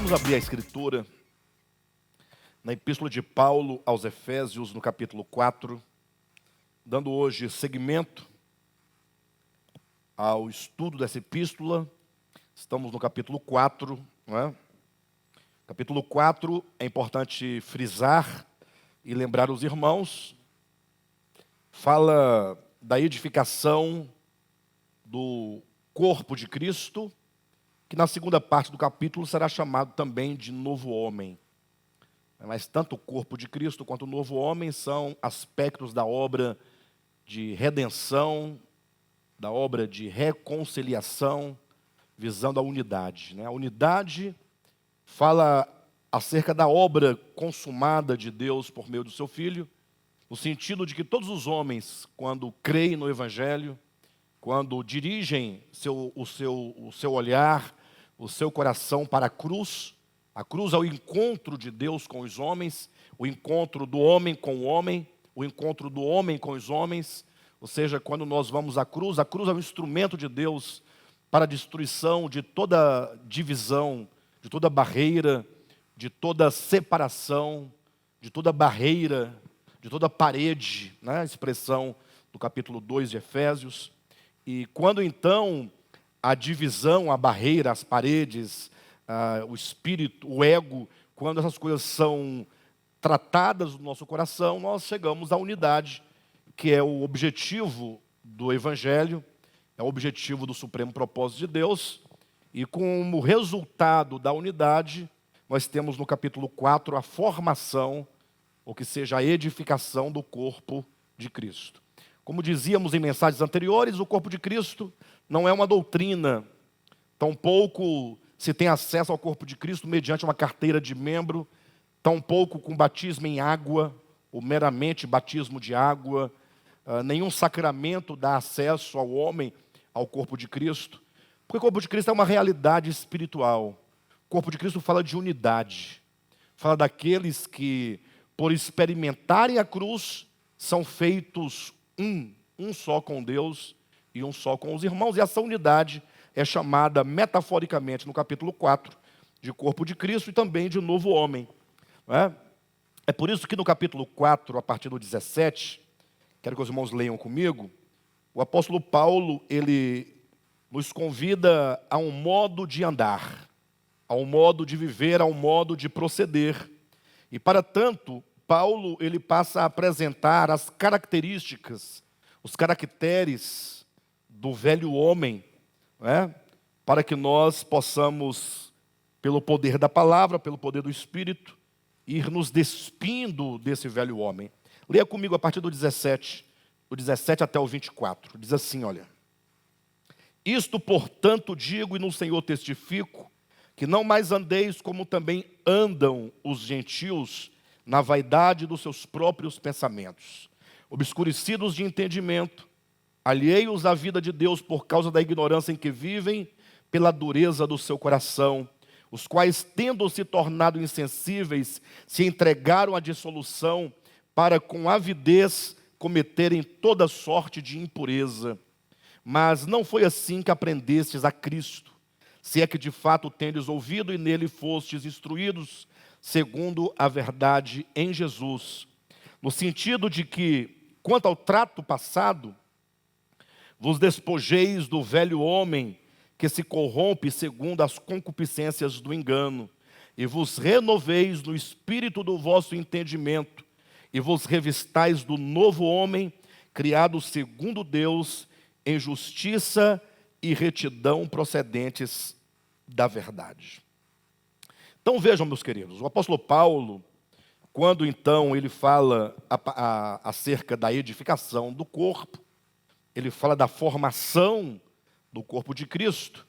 Vamos abrir a Escritura na Epístola de Paulo aos Efésios, no capítulo 4, dando hoje seguimento ao estudo dessa epístola. Estamos no capítulo 4, não é? Capítulo 4, é importante frisar e lembrar os irmãos, fala da edificação do corpo de Cristo, que na segunda parte do capítulo será chamado também de novo homem. Mas tanto o corpo de Cristo quanto o novo homem são aspectos da obra de redenção, da obra de reconciliação, visando a unidade. A unidade fala acerca da obra consumada de Deus por meio do seu Filho, no sentido de que todos os homens, quando creem no Evangelho, quando dirigem o seu olhar, o seu coração para a cruz é o encontro de Deus com os homens, o encontro do homem com o homem, o encontro do homem com os homens. Ou seja, quando nós vamos à cruz é um instrumento de Deus para a destruição de toda divisão, de toda barreira, de toda separação, de toda barreira, de toda parede, né? A expressão do capítulo 2 de Efésios. E quando então a divisão, a barreira, as paredes, o espírito, o ego, quando essas coisas são tratadas no nosso coração, nós chegamos à unidade, que é o objetivo do Evangelho, é o objetivo do supremo propósito de Deus. E como resultado da unidade, nós temos no capítulo 4 a formação, ou que seja, a edificação do corpo de Cristo. Como dizíamos em mensagens anteriores, o corpo de Cristo não é uma doutrina, tampouco se tem acesso ao corpo de Cristo mediante uma carteira de membro, tampouco com batismo em água, ou meramente batismo de água. Nenhum sacramento dá acesso ao homem ao corpo de Cristo, porque o corpo de Cristo é uma realidade espiritual. O corpo de Cristo fala de unidade, fala daqueles que, por experimentarem a cruz, são feitos um só com Deus e um só com os irmãos. E essa unidade é chamada metaforicamente no capítulo 4 de corpo de Cristo e também de novo homem. É por isso que no capítulo 4, a partir do 17, quero que os irmãos leiam comigo, o apóstolo Paulo, ele nos convida a um modo de andar, a um modo de viver, a um modo de proceder. E para tanto, Paulo ele passa a apresentar as características, os caracteres do velho homem, para que nós possamos, pelo poder da palavra, pelo poder do Espírito, ir nos despindo desse velho homem. Leia comigo a partir do 17 até o 24. Diz assim, olha: Isto, portanto, digo e no Senhor testifico, que não mais andeis como também andam os gentios, na vaidade dos seus próprios pensamentos, obscurecidos de entendimento, alheios à vida de Deus por causa da ignorância em que vivem, pela dureza do seu coração, os quais, tendo se tornado insensíveis, se entregaram à dissolução, para com avidez cometerem toda sorte de impureza. Mas não foi assim que aprendestes a Cristo, se é que de fato tendes ouvido e nele fostes instruídos, segundo a verdade em Jesus, no sentido de que, quanto ao trato passado, vos despojeis do velho homem que se corrompe segundo as concupiscências do engano, e vos renoveis no espírito do vosso entendimento, e vos revistais do novo homem, criado segundo Deus, em justiça e retidão procedentes da verdade. Então vejam, meus queridos, o apóstolo Paulo, quando então ele fala acerca da edificação do corpo, ele fala da formação do corpo de Cristo,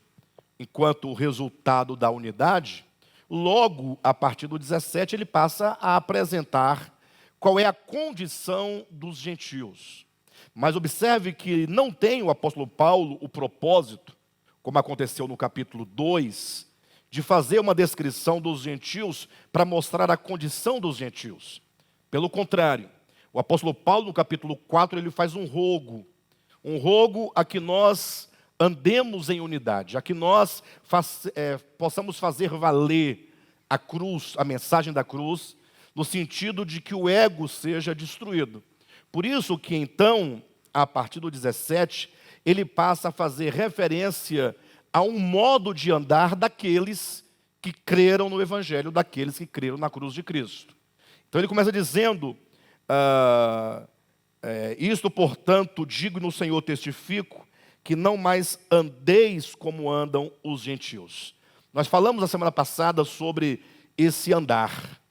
enquanto o resultado da unidade, logo a partir do 17 ele passa a apresentar qual é a condição dos gentios. Mas observe que não tem o apóstolo Paulo o propósito, como aconteceu no capítulo 2, de fazer uma descrição dos gentios para mostrar a condição dos gentios. Pelo contrário, o apóstolo Paulo, no capítulo 4, ele faz um rogo a que nós andemos em unidade, a que nós possamos fazer valer a cruz, a mensagem da cruz, no sentido de que o ego seja destruído. Por isso que então, a partir do 17, ele passa a fazer referência a um modo de andar daqueles que creram no Evangelho, daqueles que creram na cruz de Cristo. Então ele começa dizendo, isto, portanto, digo no Senhor, testifico, que não mais andeis como andam os gentios. Nós falamos na semana passada sobre esse andar,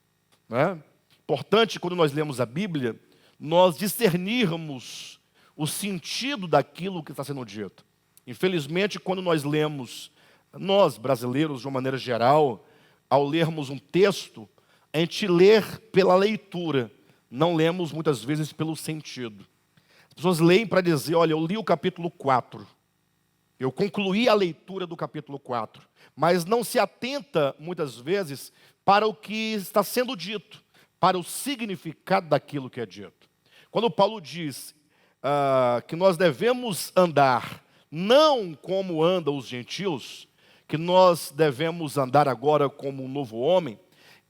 né? Importante, quando nós lemos a Bíblia, nós discernirmos o sentido daquilo que está sendo dito. Infelizmente, quando nós lemos, nós brasileiros, de uma maneira geral, ao lermos um texto, a gente lê pela leitura, não lemos muitas vezes pelo sentido. As pessoas leem para dizer, olha, eu li o capítulo 4, eu concluí a leitura do capítulo 4, mas não se atenta, muitas vezes, para o que está sendo dito, para o significado daquilo que é dito. Quando Paulo diz que nós devemos andar não como andam os gentios, que nós devemos andar agora como um novo homem,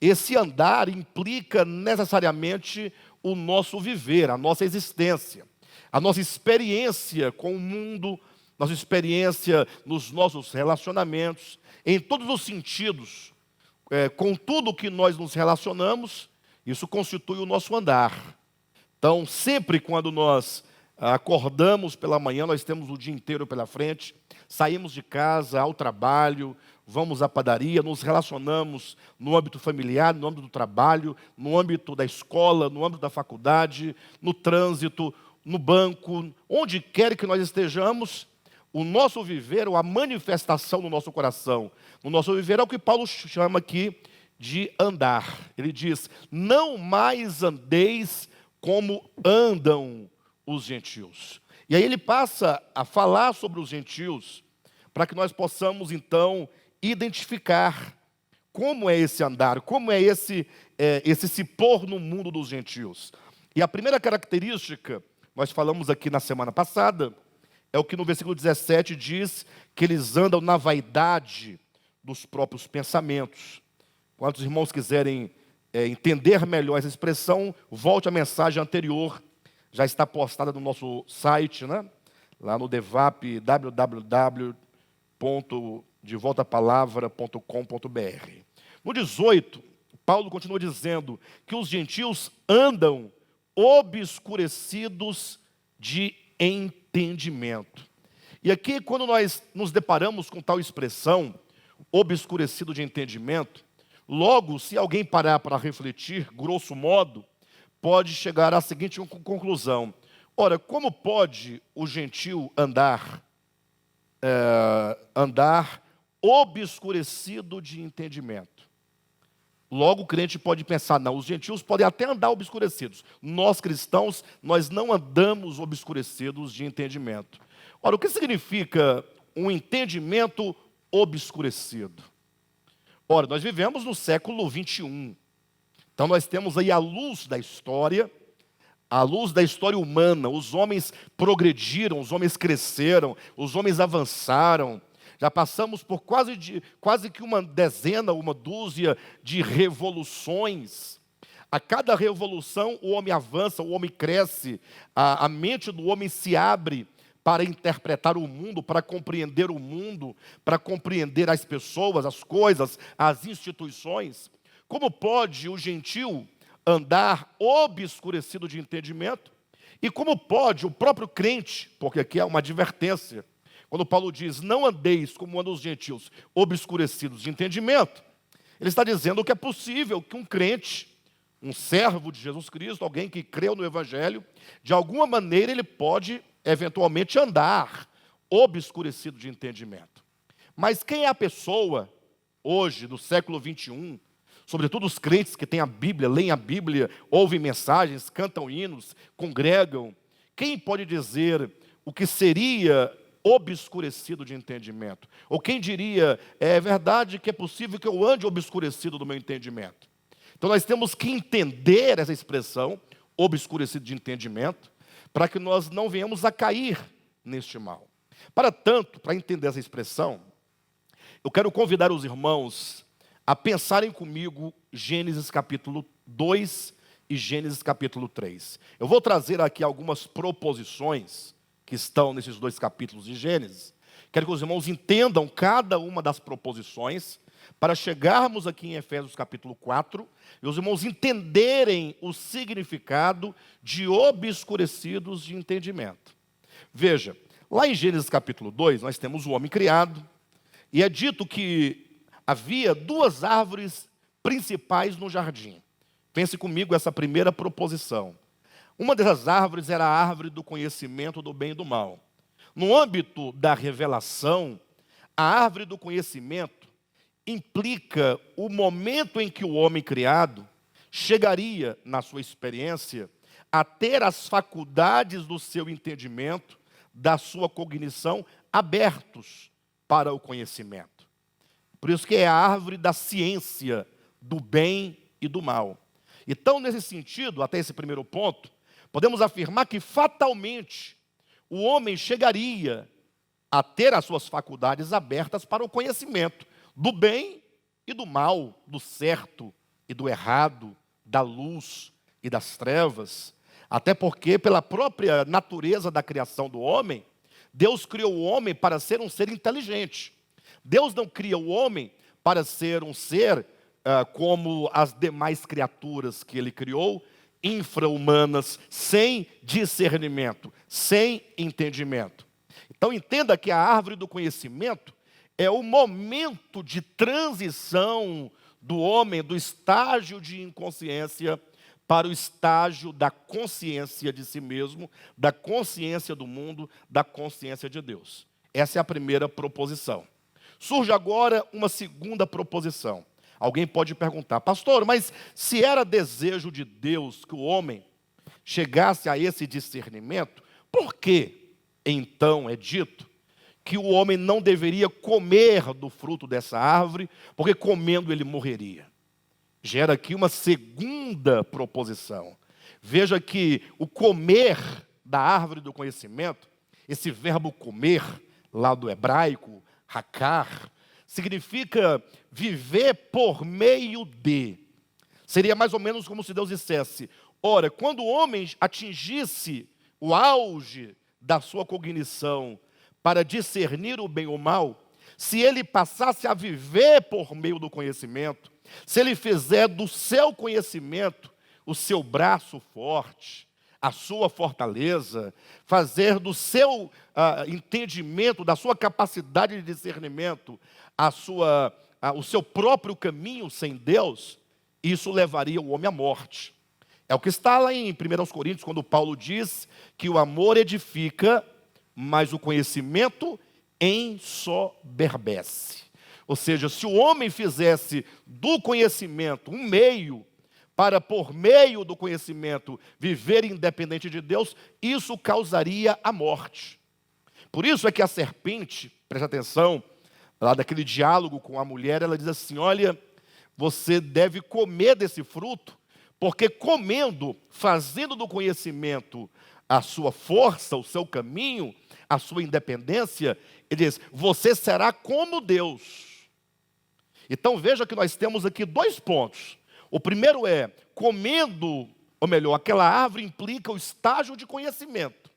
esse andar implica necessariamente o nosso viver, a nossa existência, a nossa experiência com o mundo, nossa experiência nos nossos relacionamentos, em todos os sentidos, com tudo que nós nos relacionamos, isso constitui o nosso andar. Então, sempre quando nós acordamos pela manhã, nós temos o dia inteiro pela frente, saímos de casa ao trabalho, vamos à padaria, nos relacionamos no âmbito familiar, no âmbito do trabalho, no âmbito da escola, no âmbito da faculdade, no trânsito, no banco, onde quer que nós estejamos, o nosso viver, ou a manifestação do nosso coração, no nosso viver é o que Paulo chama aqui de andar. Ele diz, não mais andeis como andam os gentios. E aí ele passa a falar sobre os gentios, para que nós possamos então identificar como é esse andar, como é esse se pôr no mundo dos gentios. E a primeira característica, nós falamos aqui na semana passada, é o que no versículo 17 diz que eles andam na vaidade dos próprios pensamentos. Quantos irmãos quiserem entender melhor essa expressão, volte à mensagem anterior, já está postada no nosso site, né? Lá no Devap, www.devoltapalavra.com.br. No 18, Paulo continua dizendo que os gentios andam obscurecidos de entendimento. E aqui, quando nós nos deparamos com tal expressão, obscurecido de entendimento, logo, se alguém parar para refletir, grosso modo, pode chegar à seguinte conclusão. Ora, como pode o gentio andar obscurecido de entendimento? Logo o crente pode pensar, não, os gentios podem até andar obscurecidos. Nós cristãos, nós não andamos obscurecidos de entendimento. Ora, o que significa um entendimento obscurecido? Ora, nós vivemos no século 21. Então nós temos aí a luz da história humana. Os homens progrediram, os homens cresceram, os homens avançaram. Já passamos por quase que uma dezena, uma dúzia de revoluções. A cada revolução o homem avança, o homem cresce, a mente do homem se abre para interpretar o mundo, para compreender o mundo, para compreender as pessoas, as coisas, as instituições. Como pode o gentio andar obscurecido de entendimento? E como pode o próprio crente, porque aqui é uma advertência, quando Paulo diz, não andeis como andam os gentios, obscurecidos de entendimento, ele está dizendo que é possível que um crente, um servo de Jesus Cristo, alguém que creu no Evangelho, de alguma maneira ele pode eventualmente andar obscurecido de entendimento. Mas quem é a pessoa, hoje, do século 21, sobretudo os crentes que têm a Bíblia, leem a Bíblia, ouvem mensagens, cantam hinos, congregam, quem pode dizer o que seria obscurecido de entendimento? Ou quem diria, é verdade que é possível que eu ande obscurecido do meu entendimento? Então nós temos que entender essa expressão, obscurecido de entendimento, para que nós não venhamos a cair neste mal. Para tanto, para entender essa expressão, eu quero convidar os irmãos a pensarem comigo Gênesis capítulo 2 e Gênesis capítulo 3. Eu vou trazer aqui algumas proposições que estão nesses dois capítulos de Gênesis. Quero que os irmãos entendam cada uma das proposições, para chegarmos aqui em Efésios capítulo 4, e os irmãos entenderem o significado de obscurecidos de entendimento. Veja, lá em Gênesis capítulo 2, nós temos o homem criado, e é dito que havia duas árvores principais no jardim. Pense comigo essa primeira proposição. Uma dessas árvores era a árvore do conhecimento do bem e do mal. No âmbito da revelação, a árvore do conhecimento implica o momento em que o homem criado chegaria, na sua experiência, a ter as faculdades do seu entendimento, da sua cognição, abertos para o conhecimento. Por isso que é a árvore da ciência, do bem e do mal. Então, nesse sentido, até esse primeiro ponto, podemos afirmar que fatalmente o homem chegaria a ter as suas faculdades abertas para o conhecimento do bem e do mal, do certo e do errado, da luz e das trevas. Até porque, pela própria natureza da criação do homem, Deus criou o homem para ser um ser inteligente. Deus não cria o homem para ser um ser como as demais criaturas que ele criou, infra-humanas, sem discernimento, sem entendimento. Então entenda que a árvore do conhecimento é o momento de transição do homem do estágio de inconsciência para o estágio da consciência de si mesmo, da consciência do mundo, da consciência de Deus. Essa é a primeira proposição. Surge agora uma segunda proposição. Alguém pode perguntar: pastor, mas se era desejo de Deus que o homem chegasse a esse discernimento, por que então é dito que o homem não deveria comer do fruto dessa árvore, porque comendo ele morreria? Gera aqui uma segunda proposição. Veja que o comer da árvore do conhecimento, esse verbo comer, lá do hebraico, hakar, significa viver por meio de. Seria mais ou menos como se Deus dissesse: ora, quando o homem atingisse o auge da sua cognição para discernir o bem ou o mal, se ele passasse a viver por meio do conhecimento, se ele fizer do seu conhecimento o seu braço forte, a sua fortaleza, fazer do seu entendimento, da sua capacidade de discernimento, o seu próprio caminho sem Deus, isso levaria o homem à morte. É o que está lá em 1 Coríntios, quando Paulo diz que o amor edifica, mas o conhecimento ensoberbece. Ou seja, se o homem fizesse do conhecimento um meio para, por meio do conhecimento, viver independente de Deus, isso causaria a morte. Por isso é que a serpente, preste atenção, lá daquele diálogo com a mulher, ela diz assim: olha, você deve comer desse fruto, porque comendo, fazendo do conhecimento a sua força, o seu caminho, a sua independência, ele diz: você será como Deus. Então veja que nós temos aqui dois pontos. O primeiro é, comendo, ou melhor, aquela árvore implica o estágio de conhecimento.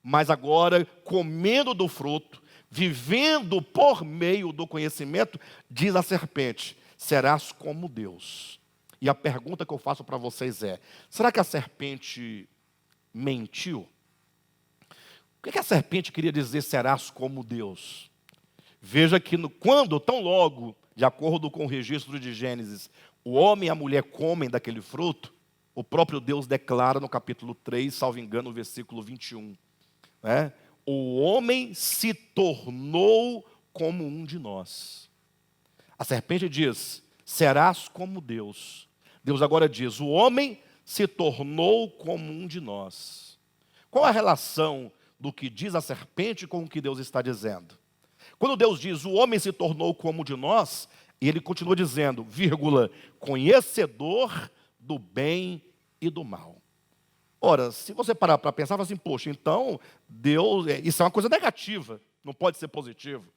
Mas agora, comendo do fruto, vivendo por meio do conhecimento, diz a serpente: serás como Deus. E a pergunta que eu faço para vocês é: será que a serpente mentiu? O que a serpente queria dizer, serás como Deus? Veja que quando, tão logo, de acordo com o registro de Gênesis, o homem e a mulher comem daquele fruto, o próprio Deus declara no capítulo 3, salvo engano, no versículo 21, né? O homem se tornou como um de nós. A serpente diz: serás como Deus. Deus agora diz: o homem se tornou como um de nós. Qual a relação do que diz a serpente com o que Deus está dizendo? Quando Deus diz: o homem se tornou como um de nós, e ele continua dizendo, vírgula, conhecedor do bem e do mal. Ora, se você parar para pensar, fala assim: poxa, então Deus, isso é uma coisa negativa, não pode ser positivo.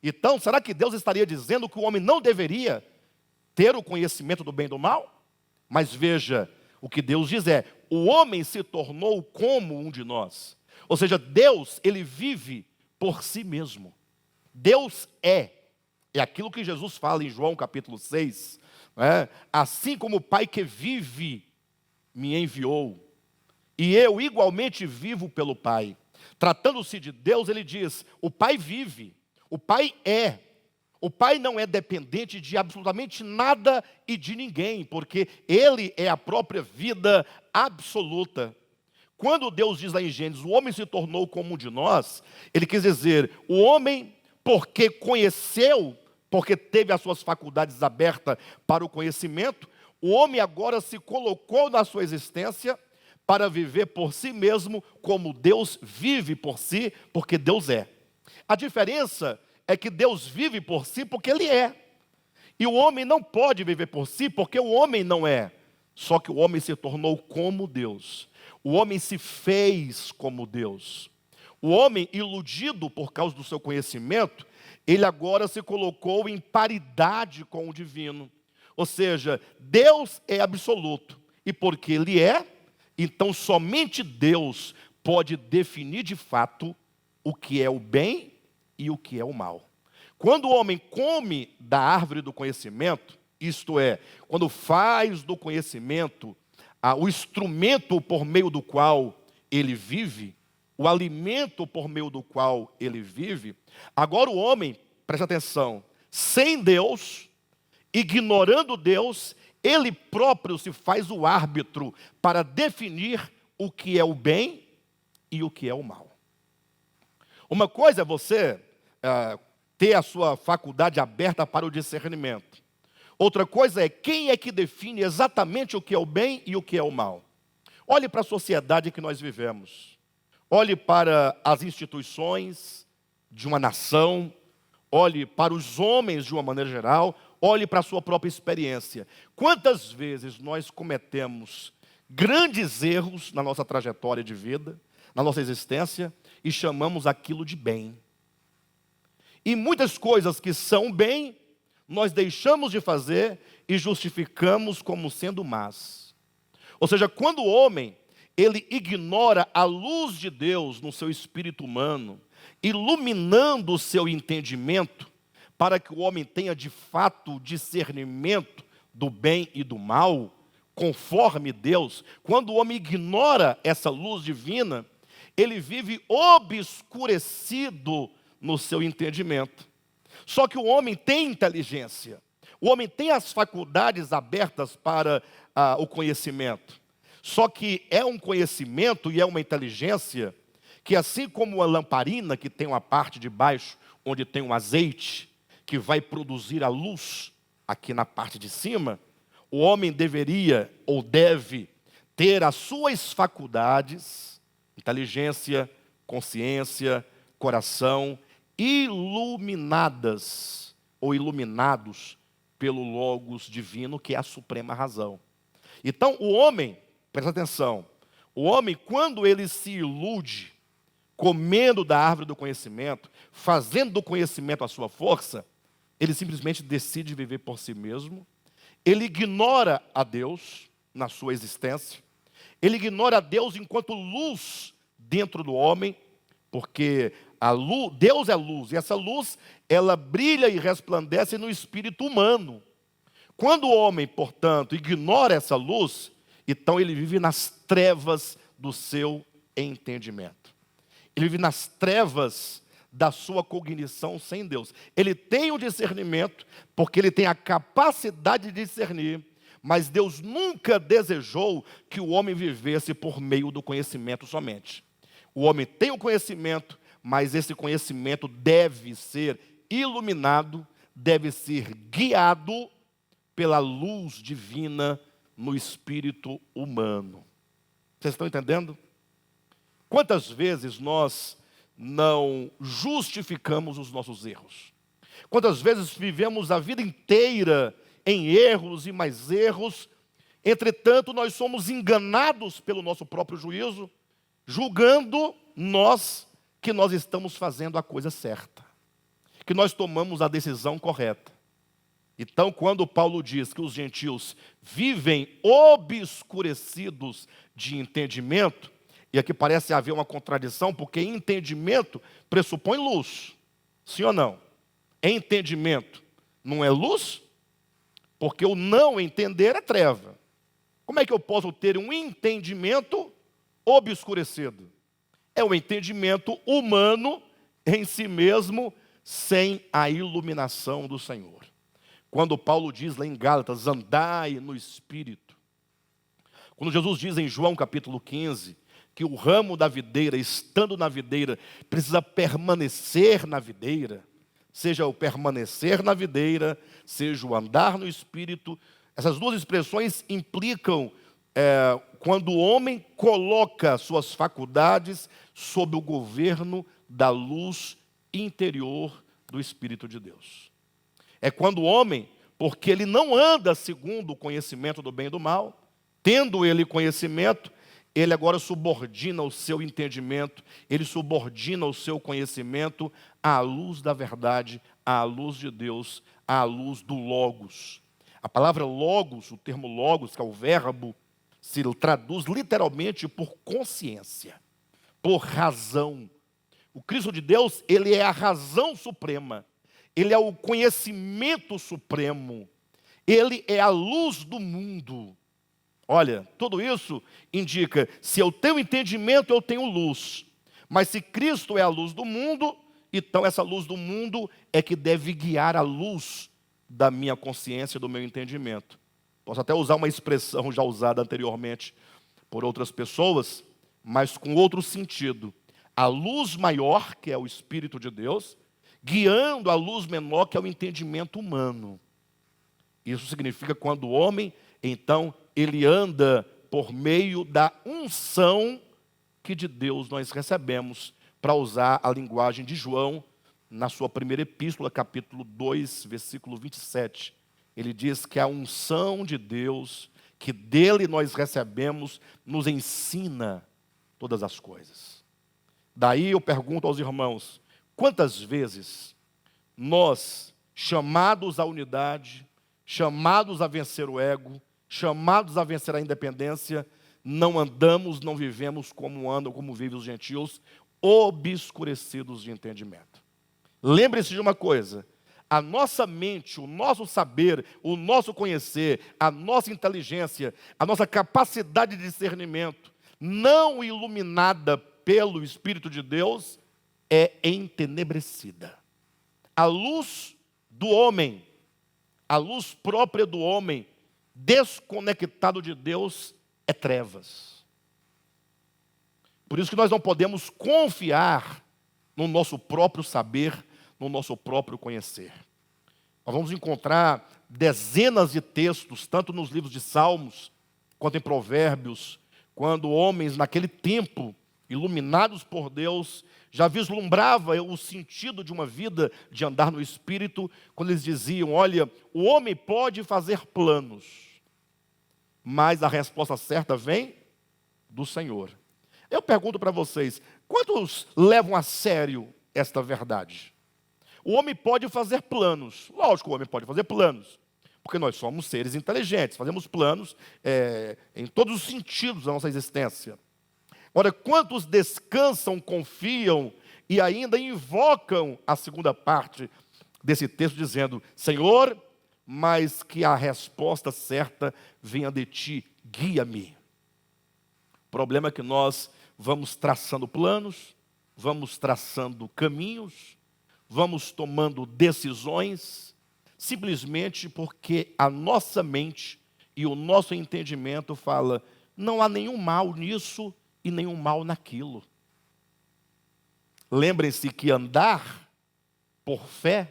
Então, será que Deus estaria dizendo que o homem não deveria ter o conhecimento do bem e do mal? Mas veja, o que Deus diz é: o homem se tornou como um de nós. Ou seja, Deus, ele vive por si mesmo. Deus é aquilo que Jesus fala em João capítulo 6, né? Assim como o Pai que vive me enviou, e eu igualmente vivo pelo Pai. Tratando-se de Deus, ele diz: o Pai vive, o Pai é. O Pai não é dependente de absolutamente nada e de ninguém, porque Ele é a própria vida absoluta. Quando Deus diz lá em Gênesis, o homem se tornou como um de nós, Ele quis dizer, o homem, porque conheceu, porque teve as suas faculdades abertas para o conhecimento, o homem agora se colocou na sua existência para viver por si mesmo, como Deus vive por si, porque Deus é. A diferença é que Deus vive por si porque Ele é. E o homem não pode viver por si porque o homem não é. Só que o homem se tornou como Deus. O homem se fez como Deus. O homem, iludido por causa do seu conhecimento, ele agora se colocou em paridade com o divino. Ou seja, Deus é absoluto. E porque Ele é, então somente Deus pode definir de fato o que é o bem e o que é o mal. Quando o homem come da árvore do conhecimento, isto é, quando faz do conhecimento o instrumento por meio do qual ele vive, o alimento por meio do qual ele vive, agora o homem, presta atenção, sem Deus, ignorando Deus, ele próprio se faz o árbitro para definir o que é o bem e o que é o mal. Uma coisa é você ter a sua faculdade aberta para o discernimento. Outra coisa é quem é que define exatamente o que é o bem e o que é o mal. Olhe para a sociedade que nós vivemos. Olhe para as instituições de uma nação. Olhe para os homens de uma maneira geral. Olhe para a sua própria experiência. Quantas vezes nós cometemos grandes erros na nossa trajetória de vida, na nossa existência, e chamamos aquilo de bem. E muitas coisas que são bem, nós deixamos de fazer e justificamos como sendo más. Ou seja, quando o homem, ele ignora a luz de Deus no seu espírito humano, iluminando o seu entendimento, para que o homem tenha de fato discernimento do bem e do mal, conforme Deus, quando o homem ignora essa luz divina, ele vive obscurecido no seu entendimento. Só que o homem tem inteligência, o homem tem as faculdades abertas para o conhecimento. Só que é um conhecimento e é uma inteligência que, assim como a lamparina, que tem uma parte de baixo onde tem um azeite, que vai produzir a luz aqui na parte de cima, o homem deveria ou deve ter as suas faculdades, inteligência, consciência, coração, iluminadas ou iluminados pelo Logos divino, que é a suprema razão. Então, o homem, presta atenção, o homem, quando ele se ilude, comendo da árvore do conhecimento, fazendo do conhecimento a sua força, ele simplesmente decide viver por si mesmo, ele ignora a Deus na sua existência, ele ignora a Deus enquanto luz dentro do homem, porque Deus é luz, e essa luz, ela brilha e resplandece no espírito humano. Quando o homem, portanto, ignora essa luz, então ele vive nas trevas do seu entendimento. Ele vive nas trevas da sua cognição sem Deus. Ele tem o discernimento, porque ele tem a capacidade de discernir, mas Deus nunca desejou que o homem vivesse por meio do conhecimento somente. O homem tem o conhecimento, mas esse conhecimento deve ser iluminado, deve ser guiado pela luz divina no espírito humano. Vocês estão entendendo? Quantas vezes nós não justificamos os nossos erros? Quantas vezes vivemos a vida inteira em erros e mais erros, entretanto nós somos enganados pelo nosso próprio juízo, julgando que nós estamos fazendo a coisa certa, que nós tomamos a decisão correta. Então, quando Paulo diz que os gentios vivem obscurecidos de entendimento, e aqui parece haver uma contradição, porque entendimento pressupõe luz, sim ou não? Entendimento não é luz? Porque o não entender é treva. Como é que eu posso ter um entendimento obscurecido? É o entendimento humano em si mesmo, sem a iluminação do Senhor. Quando Paulo diz lá em Gálatas, andai no Espírito. Quando Jesus diz em João capítulo 15, que o ramo da videira, estando na videira, precisa permanecer na videira, seja o permanecer na videira, seja o andar no Espírito, essas duas expressões implicam quando o homem coloca suas faculdades sob o governo da luz interior do Espírito de Deus. É quando o homem, porque ele não anda segundo o conhecimento do bem e do mal, tendo ele conhecimento, ele agora subordina o seu entendimento, ele subordina o seu conhecimento à luz da verdade, à luz de Deus, à luz do Logos. A palavra Logos, o termo Logos, que é o verbo, se traduz literalmente por consciência, por razão. O Cristo de Deus, ele é a razão suprema. Ele é o conhecimento supremo. Ele é a luz do mundo. Olha, tudo isso indica, se eu tenho entendimento, eu tenho luz. Mas se Cristo é a luz do mundo, então essa luz do mundo é que deve guiar a luz da minha consciência, do meu entendimento. Posso até usar uma expressão já usada anteriormente por outras pessoas, mas com outro sentido. A luz maior, que é o Espírito de Deus, guiando a luz menor, que é o entendimento humano. Isso significa quando o homem, então, ele anda por meio da unção que de Deus nós recebemos, para usar a linguagem de João, na sua primeira epístola, capítulo 2, versículo 27. Ele diz que a unção de Deus, que dele nós recebemos, nos ensina todas as coisas. Daí eu pergunto aos irmãos, quantas vezes nós, chamados à unidade, chamados a vencer o ego, chamados a vencer a independência, não andamos, não vivemos como andam, como vivem os gentios, obscurecidos de entendimento. Lembre-se de uma coisa, a nossa mente, o nosso saber, o nosso conhecer, a nossa inteligência, a nossa capacidade de discernimento, não iluminada pelo Espírito de Deus, é entenebrecida. A luz do homem, a luz própria do homem, desconectado de Deus, é trevas. Por isso que nós não podemos confiar no nosso próprio saber, no nosso próprio conhecer. Nós vamos encontrar dezenas de textos, tanto nos livros de Salmos, quanto em Provérbios, quando homens naquele tempo, iluminados por Deus, já vislumbrava o sentido de uma vida de andar no Espírito, quando eles diziam, olha, o homem pode fazer planos, mas a resposta certa vem do Senhor. Eu pergunto para vocês, quantos levam a sério esta verdade? O homem pode fazer planos, lógico, o homem pode fazer planos, porque nós somos seres inteligentes, fazemos planos em todos os sentidos da nossa existência. Ora, quantos descansam, confiam e ainda invocam a segunda parte desse texto dizendo, Senhor, mas que a resposta certa venha de ti, guia-me. O problema é que nós vamos traçando planos, vamos traçando caminhos, vamos tomando decisões, simplesmente porque a nossa mente e o nosso entendimento fala, não há nenhum mal nisso e nenhum mal naquilo. Lembrem-se que andar por fé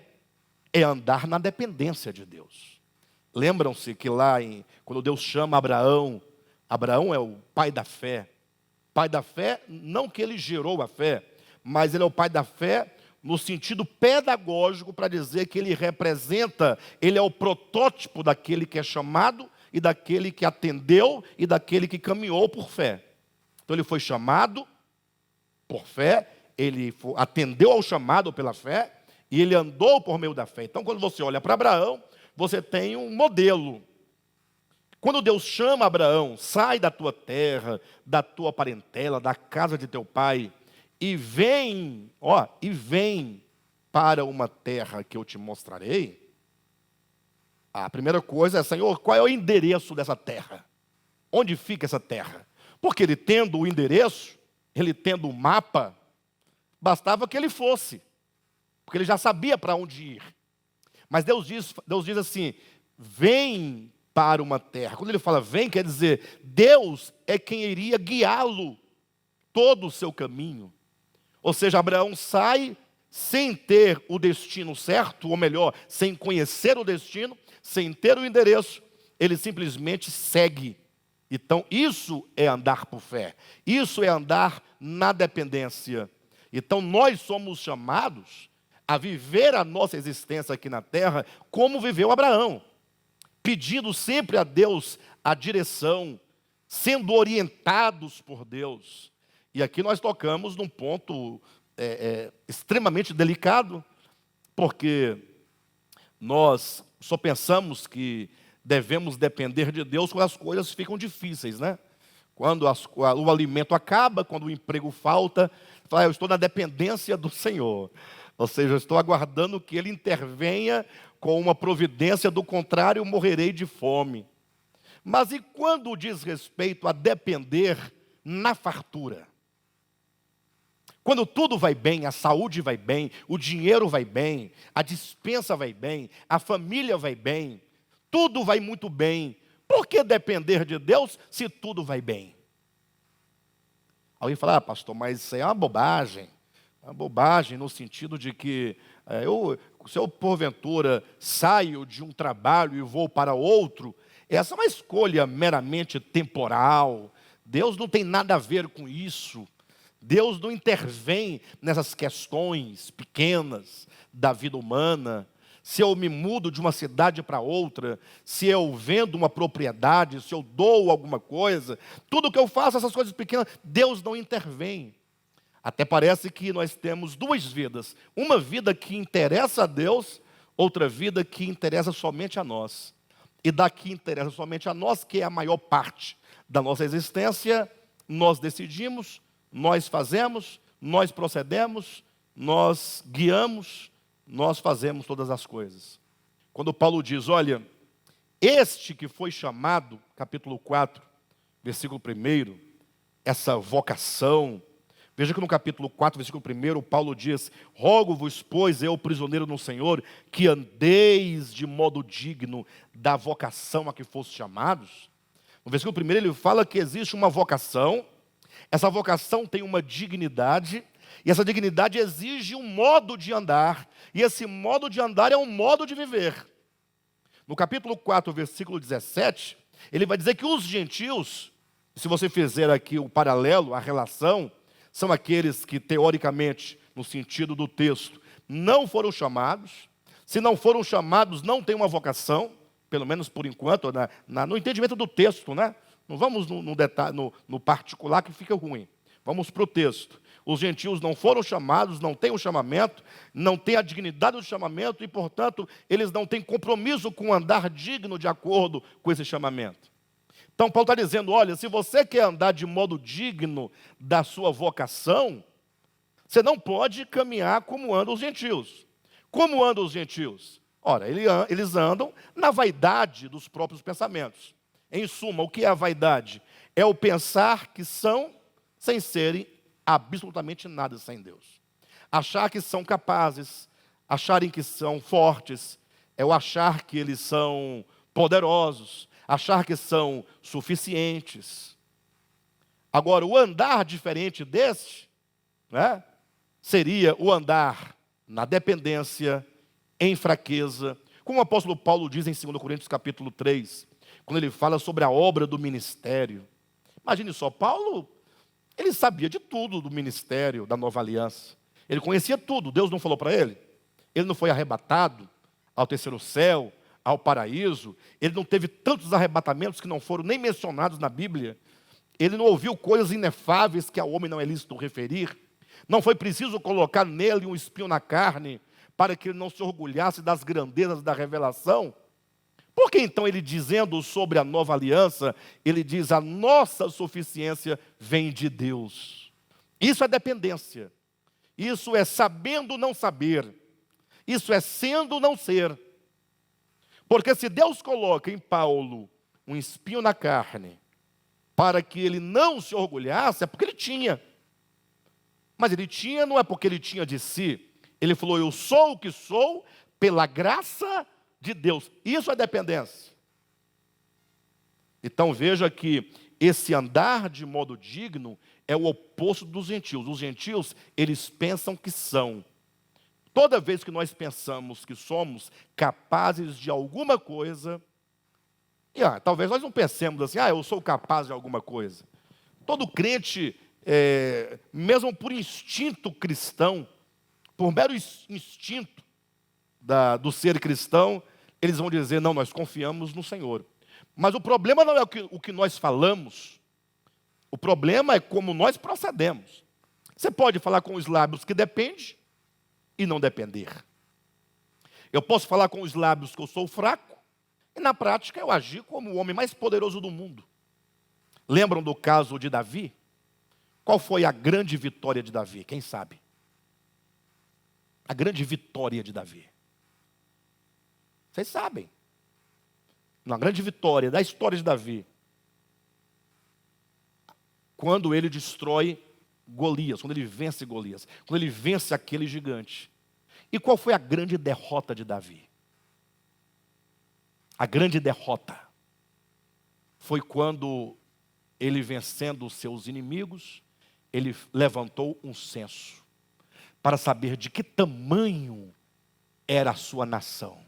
é andar na dependência de Deus. Lembram-se que lá, quando Deus chama Abraão, Abraão é o pai da fé. Pai da fé, não que ele gerou a fé, mas ele é o pai da fé no sentido pedagógico para dizer que ele representa, ele é o protótipo daquele que é chamado e daquele que atendeu e daquele que caminhou por fé. Então ele foi chamado por fé, ele atendeu ao chamado pela fé e ele andou por meio da fé. Então quando você olha para Abraão, você tem um modelo. Quando Deus chama Abraão, sai da tua terra, da tua parentela, da casa de teu pai, e vem para uma terra que eu te mostrarei. A primeira coisa é, Senhor, qual é o endereço dessa terra? Onde fica essa terra? Porque ele tendo o endereço, ele tendo o mapa, bastava que ele fosse, porque ele já sabia para onde ir. Mas Deus diz assim, vem para uma terra. Quando ele fala vem, quer dizer, Deus é quem iria guiá-lo todo o seu caminho. Ou seja, Abraão sai sem ter o destino certo, ou melhor, sem conhecer o destino, sem ter o endereço, ele simplesmente segue. Então, isso é andar por fé. Isso é andar na dependência. Então, nós somos chamados a viver a nossa existência aqui na terra como viveu Abraão, pedindo sempre a Deus a direção, sendo orientados por Deus. E aqui nós tocamos num ponto extremamente delicado, porque nós só pensamos que devemos depender de Deus quando as coisas ficam difíceis, né? Quando o alimento acaba, quando o emprego falta, fala, eu estou na dependência do Senhor. Ou seja, eu estou aguardando que Ele intervenha com uma providência, do contrário, eu morrerei de fome. Mas e quando diz respeito a depender na fartura? Quando tudo vai bem, a saúde vai bem, o dinheiro vai bem, a despensa vai bem, a família vai bem, tudo vai muito bem. Por que depender de Deus se tudo vai bem? Alguém fala, pastor, mas isso é uma bobagem. Uma bobagem no sentido de que se eu porventura saio de um trabalho e vou para outro, essa é uma escolha meramente temporal. Deus não tem nada a ver com isso. Deus não intervém nessas questões pequenas da vida humana. Se eu me mudo de uma cidade para outra, se eu vendo uma propriedade, se eu dou alguma coisa, tudo que eu faço, essas coisas pequenas, Deus não intervém. Até parece que nós temos duas vidas. Uma vida que interessa a Deus, outra vida que interessa somente a nós. E da que interessa somente a nós, que é a maior parte da nossa existência, nós decidimos, nós fazemos, nós procedemos, nós guiamos, nós fazemos todas as coisas. Quando Paulo diz, olha, este que foi chamado, capítulo 4, versículo 1, essa vocação, veja que no capítulo 4, versículo 1, Paulo diz, rogo-vos, pois, eu, prisioneiro no Senhor, que andeis de modo digno da vocação a que fostes chamados. No versículo 1 ele fala que existe uma vocação, essa vocação tem uma dignidade, e essa dignidade exige um modo de andar, e esse modo de andar é um modo de viver. No capítulo 4, versículo 17, ele vai dizer que os gentios, se você fizer aqui o paralelo, a relação, são aqueles que, teoricamente, no sentido do texto, não foram chamados. Se não foram chamados, não têm uma vocação, pelo menos por enquanto, no entendimento do texto, né? Não vamos no detalhe, no particular, que fica ruim. Vamos para o texto. Os gentios não foram chamados, não têm o chamamento, não têm a dignidade do chamamento e, portanto, eles não têm compromisso com o andar digno de acordo com esse chamamento. Então, Paulo está dizendo, olha, se você quer andar de modo digno da sua vocação, você não pode caminhar como andam os gentios. Como andam os gentios? Ora, eles andam na vaidade dos próprios pensamentos. Em suma, o que é a vaidade? É o pensar que são sem serem absolutamente nada sem Deus. Achar que são capazes, acharem que são fortes, é o achar que eles são poderosos, achar que são suficientes. Agora, o andar diferente deste, né, seria o andar na dependência, em fraqueza, como o apóstolo Paulo diz em 2 Coríntios capítulo 3, quando ele fala sobre a obra do ministério. Imagine só, Paulo, ele sabia de tudo do ministério da nova aliança. Ele conhecia tudo, Deus não falou para ele. Ele não foi arrebatado ao terceiro céu, ao paraíso. Ele não teve tantos arrebatamentos que não foram nem mencionados na Bíblia. Ele não ouviu coisas inefáveis que ao homem não é lícito referir. Não foi preciso colocar nele um espinho na carne para que ele não se orgulhasse das grandezas da revelação. Porque então ele dizendo sobre a nova aliança, ele diz: a nossa suficiência vem de Deus. Isso é dependência. Isso é sabendo não saber. Isso é sendo não ser. Porque se Deus coloca em Paulo um espinho na carne, para que ele não se orgulhasse, é porque ele tinha. Mas ele tinha, não é porque ele tinha de si. Ele falou: eu sou o que sou pela graça de Deus. Isso é dependência. Então veja que esse andar de modo digno é o oposto dos gentios. Os gentios, eles pensam que são. Toda vez que nós pensamos que somos capazes de alguma coisa, e talvez nós não pensemos assim: eu sou capaz de alguma coisa. Todo crente, mesmo por instinto cristão, por mero instinto do ser cristão, eles vão dizer: não, nós confiamos no Senhor. Mas o problema não é o que nós falamos, o problema é como nós procedemos. Você pode falar com os lábios que depende e não depender. Eu posso falar com os lábios que eu sou fraco, e na prática eu agir como o homem mais poderoso do mundo. Lembram do caso de Davi? Qual foi a grande vitória de Davi? Quem sabe? A grande vitória de Davi. Vocês sabem. Uma grande vitória da história de Davi. Quando ele destrói Golias, quando ele vence Golias, quando ele vence aquele gigante. E qual foi a grande derrota de Davi? A grande derrota foi quando ele, vencendo os seus inimigos, ele levantou um censo para saber de que tamanho era a sua nação.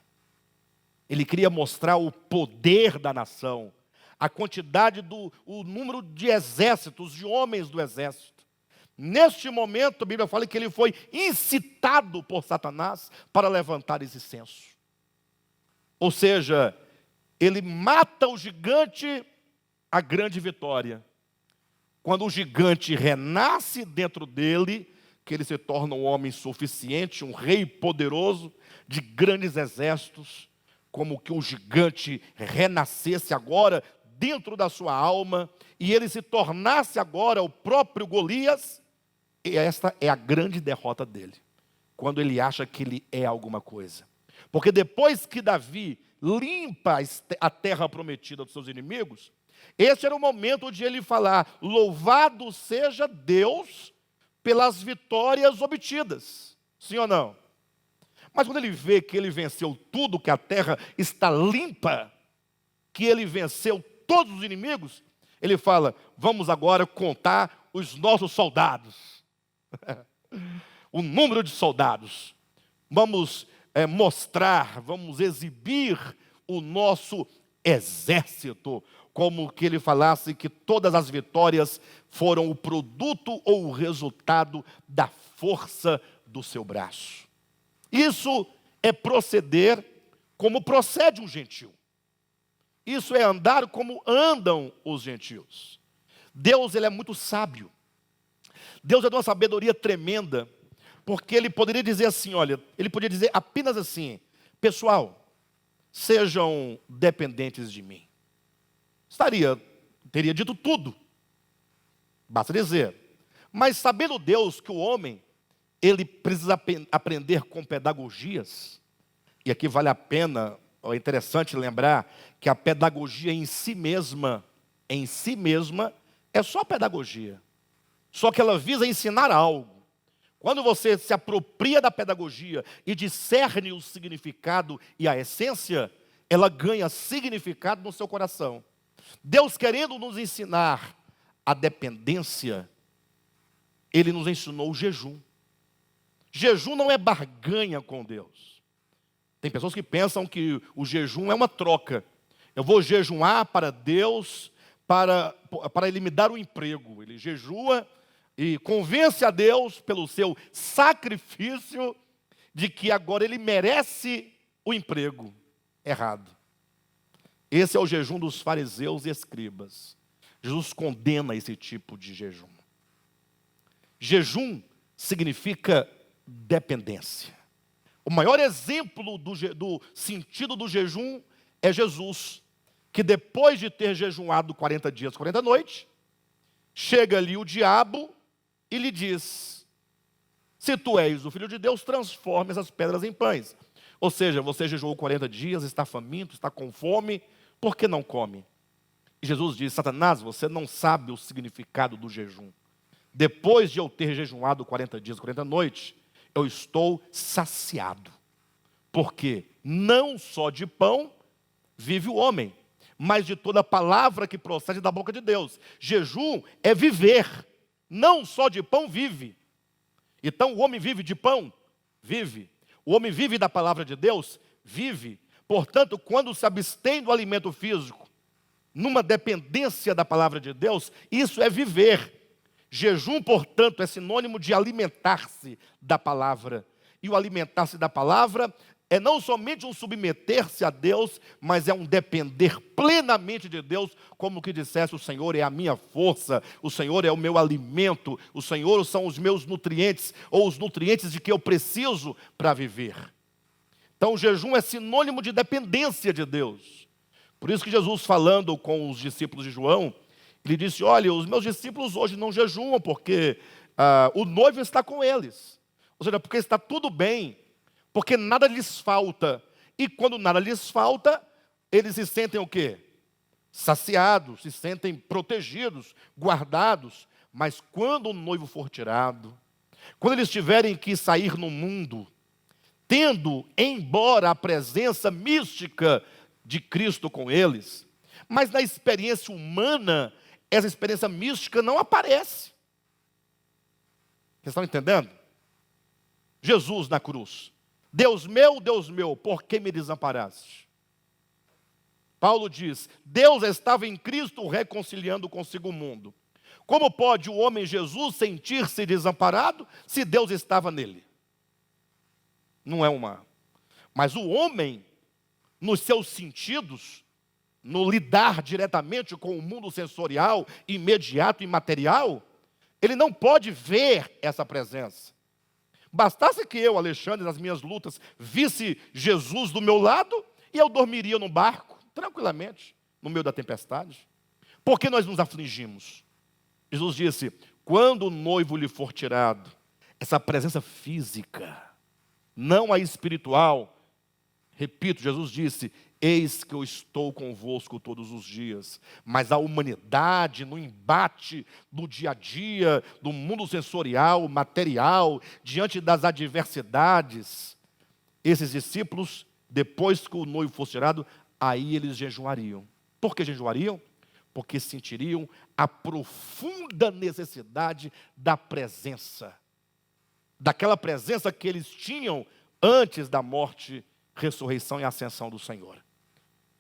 Ele queria mostrar o poder da nação, a quantidade o número de exércitos, de homens do exército. Neste momento, a Bíblia fala que ele foi incitado por Satanás para levantar esse censo. Ou seja, ele mata o gigante, a grande vitória. Quando o gigante renasce dentro dele, que ele se torna um homem suficiente, um rei poderoso, de grandes exércitos, como que o gigante renascesse agora dentro da sua alma, e ele se tornasse agora o próprio Golias. E esta é a grande derrota dele, quando ele acha que ele é alguma coisa. Porque depois que Davi limpa a terra prometida dos seus inimigos, esse era o momento de ele falar: louvado seja Deus pelas vitórias obtidas. Sim ou não? Mas quando ele vê que ele venceu tudo, que a terra está limpa, que ele venceu todos os inimigos, ele fala: vamos agora contar os nossos soldados. O número de soldados. Vamos mostrar, vamos exibir o nosso exército, como que ele falasse que todas as vitórias foram o produto ou o resultado da força do seu braço. Isso é proceder como procede um gentio. Isso é andar como andam os gentios. Deus, ele é muito sábio. Deus é de uma sabedoria tremenda, porque ele poderia dizer assim, olha, ele poderia dizer apenas assim: pessoal, sejam dependentes de mim. Teria dito tudo, basta dizer. Mas sabendo Deus que o homem, ele precisa aprender com pedagogias, e aqui vale a pena, é interessante lembrar que a pedagogia em si mesma, é só pedagogia. Só que ela visa ensinar algo. Quando você se apropria da pedagogia e discerne o significado e a essência, ela ganha significado no seu coração. Deus, querendo nos ensinar a dependência, Ele nos ensinou o jejum. Jejum não é barganha com Deus. Tem pessoas que pensam que o jejum é uma troca. Eu vou jejuar para Deus, para Ele me dar um emprego. Ele jejua e convence a Deus pelo seu sacrifício de que agora ele merece o emprego. Errado. Esse é o jejum dos fariseus e escribas. Jesus condena esse tipo de jejum. Jejum significa dependência. O maior exemplo do sentido do jejum é Jesus, que depois de ter jejuado 40 dias, 40 noites, chega ali o diabo e lhe diz: se tu és o Filho de Deus, transforme essas pedras em pães. Ou seja, você jejuou 40 dias, está faminto, está com fome, por que não come? E Jesus diz: Satanás, você não sabe o significado do jejum. Depois de eu ter jejuado 40 dias, 40 noites, eu estou saciado. Porque não só de pão vive o homem, mas de toda palavra que procede da boca de Deus. Jejum é viver, não só de pão vive. Então o homem vive de pão? Vive. O homem vive da palavra de Deus? Vive. Portanto, quando se abstém do alimento físico, numa dependência da palavra de Deus, isso é viver. Jejum, portanto, é sinônimo de alimentar-se da palavra. E o alimentar-se da palavra é não somente um submeter-se a Deus, mas é um depender plenamente de Deus, como que dissesse: o Senhor é a minha força, o Senhor é o meu alimento, o Senhor são os meus nutrientes, ou os nutrientes de que eu preciso para viver. Então o jejum é sinônimo de dependência de Deus. Por isso que Jesus, falando com os discípulos de João, ele disse: olha, os meus discípulos hoje não jejuam, porque o noivo está com eles. Ou seja, porque está tudo bem, porque nada lhes falta. E quando nada lhes falta, eles se sentem o quê? Saciados, se sentem protegidos, guardados. Mas quando o noivo for tirado, quando eles tiverem que sair no mundo, tendo embora a presença mística de Cristo com eles, mas na experiência humana, essa experiência mística não aparece. Vocês estão entendendo? Jesus na cruz: Deus meu, por que me desamparaste? Paulo diz: Deus estava em Cristo reconciliando consigo o mundo. Como pode o homem Jesus sentir-se desamparado se Deus estava nele? Não é uma. Mas o homem, nos seus sentidos, no lidar diretamente com o mundo sensorial, imediato e material, ele não pode ver essa presença. Bastasse que eu, Alexandre, nas minhas lutas, visse Jesus do meu lado, e eu dormiria no barco, tranquilamente, no meio da tempestade. Por que nós nos afligimos? Jesus disse: quando o noivo lhe for tirado, essa presença física, não a espiritual, repito, Jesus disse: eis que eu estou convosco todos os dias. Mas a humanidade, no embate do dia a dia, do mundo sensorial, material, diante das adversidades, esses discípulos, depois que o noivo fosse tirado, aí eles jejuariam. Por que jejuariam? Porque sentiriam a profunda necessidade da presença. Daquela presença que eles tinham antes da morte, ressurreição e ascensão do Senhor.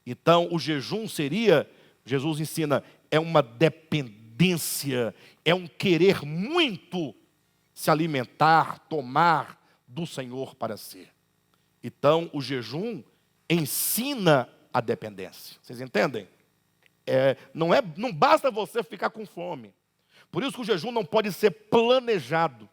Então, o jejum seria, Jesus ensina, é uma dependência, é um querer muito se alimentar, tomar do Senhor para si. Então, o jejum ensina a dependência. Vocês entendem? Não basta você ficar com fome. Por isso que o jejum não pode ser planejado.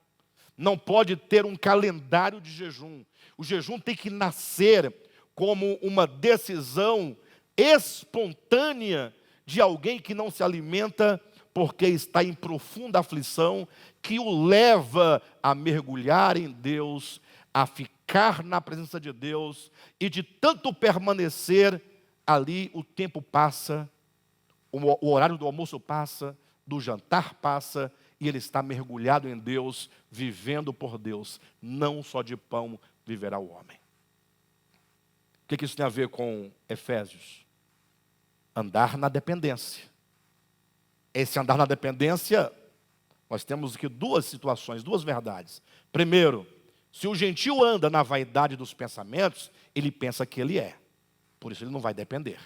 Não pode ter um calendário de jejum. O jejum tem que nascer como uma decisão espontânea de alguém que não se alimenta porque está em profunda aflição, que o leva a mergulhar em Deus, a ficar na presença de Deus, e de tanto permanecer ali, o tempo passa, o horário do almoço passa, do jantar passa, e ele está mergulhado em Deus, vivendo por Deus. Não só de pão viverá o homem. O que isso tem a ver com Efésios? Andar na dependência. Esse andar na dependência, nós temos aqui duas situações, duas verdades. Primeiro, se o gentio anda na vaidade dos pensamentos, ele pensa que ele é. Por isso ele não vai depender.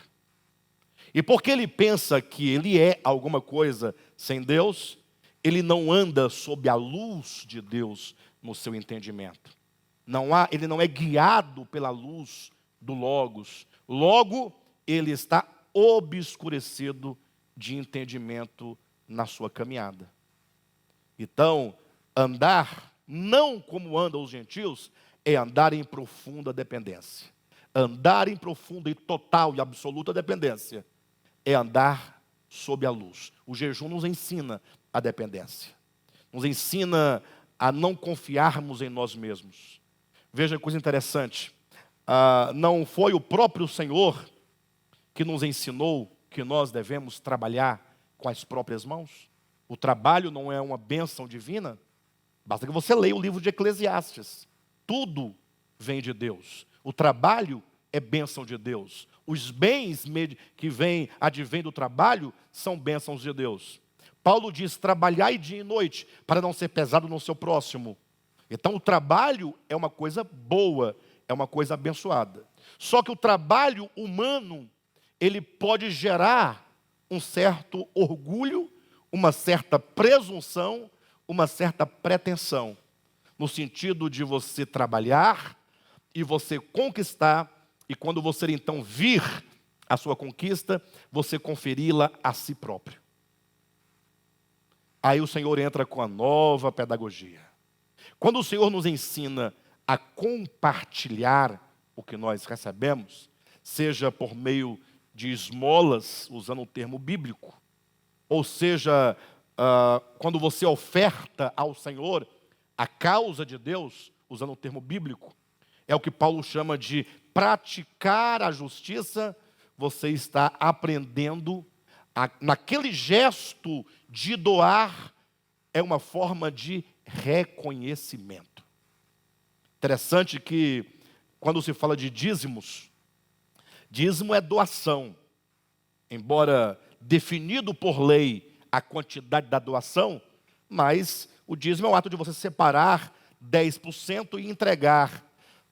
E porque ele pensa que ele é alguma coisa sem Deus, ele não anda sob a luz de Deus no seu entendimento. Ele não é guiado pela luz do Logos. Logo, ele está obscurecido de entendimento na sua caminhada. Então, andar não como andam os gentios, é andar em profunda dependência. Andar em profunda e total e absoluta dependência é andar sob a luz. O jejum nos ensina a dependência. Nos ensina a não confiarmos em nós mesmos. Veja que coisa interessante. Não foi o próprio Senhor que nos ensinou que nós devemos trabalhar com as próprias mãos? O trabalho não é uma bênção divina? Basta que você leia o livro de Eclesiastes. Tudo vem de Deus. O trabalho é bênção de Deus. Os bens que advêm do trabalho são bênçãos de Deus. Paulo diz: trabalhai dia e noite para não ser pesado no seu próximo. Então o trabalho é uma coisa boa, é uma coisa abençoada. Só que o trabalho humano, ele pode gerar um certo orgulho, uma certa presunção, uma certa pretensão. No sentido de você trabalhar e você conquistar, e quando você então vir a sua conquista, você conferi-la a si próprio. Aí o Senhor entra com a nova pedagogia. Quando o Senhor nos ensina a compartilhar o que nós recebemos, seja por meio de esmolas, usando um termo bíblico, ou seja, quando você oferta ao Senhor a causa de Deus, usando um termo bíblico, é o que Paulo chama de praticar a justiça. Você está aprendendo, naquele gesto de doar, é uma forma de reconhecimento. Interessante que, quando se fala de dízimos, dízimo é doação. Embora definido por lei a quantidade da doação, mas o dízimo é o ato de você separar 10% e entregar.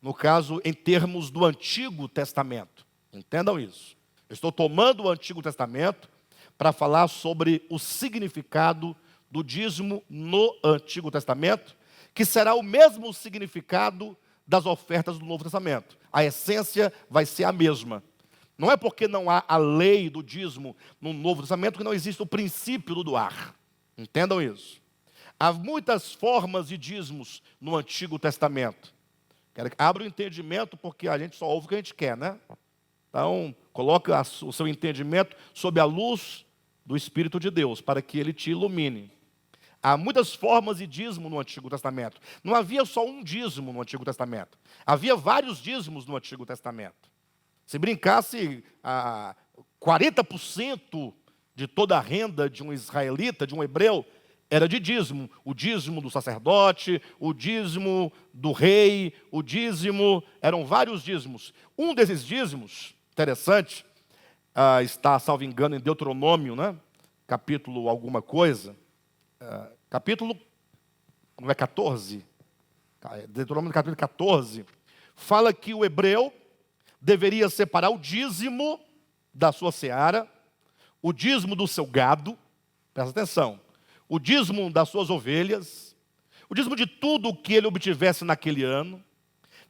No caso, em termos do Antigo Testamento. Entendam isso. Eu estou tomando o Antigo Testamento para falar sobre o significado do dízimo no Antigo Testamento, que será o mesmo significado das ofertas do Novo Testamento. A essência vai ser a mesma. Não é porque não há a lei do dízimo no Novo Testamento que não existe o princípio do doar. Entendam isso. Há muitas formas de dízimos no Antigo Testamento. Quero que abra o entendimento, porque a gente só ouve o que a gente quer, né? Então, coloca o seu entendimento sob a luz do Espírito de Deus, para que Ele te ilumine. Há muitas formas de dízimo no Antigo Testamento. Não havia só um dízimo no Antigo Testamento. Havia vários dízimos no Antigo Testamento. Se brincasse, 40% de toda a renda de um israelita, de um hebreu, era de dízimo. O dízimo do sacerdote, o dízimo do rei, o dízimo, eram vários dízimos. Um desses dízimos, interessante, está, salvo engano, em Deuteronômio, né? Capítulo alguma coisa. Capítulo, não é 14? Deuteronômio capítulo 14. Fala que o hebreu deveria separar o dízimo da sua seara, o dízimo do seu gado, presta atenção, o dízimo das suas ovelhas, o dízimo de tudo o que ele obtivesse naquele ano,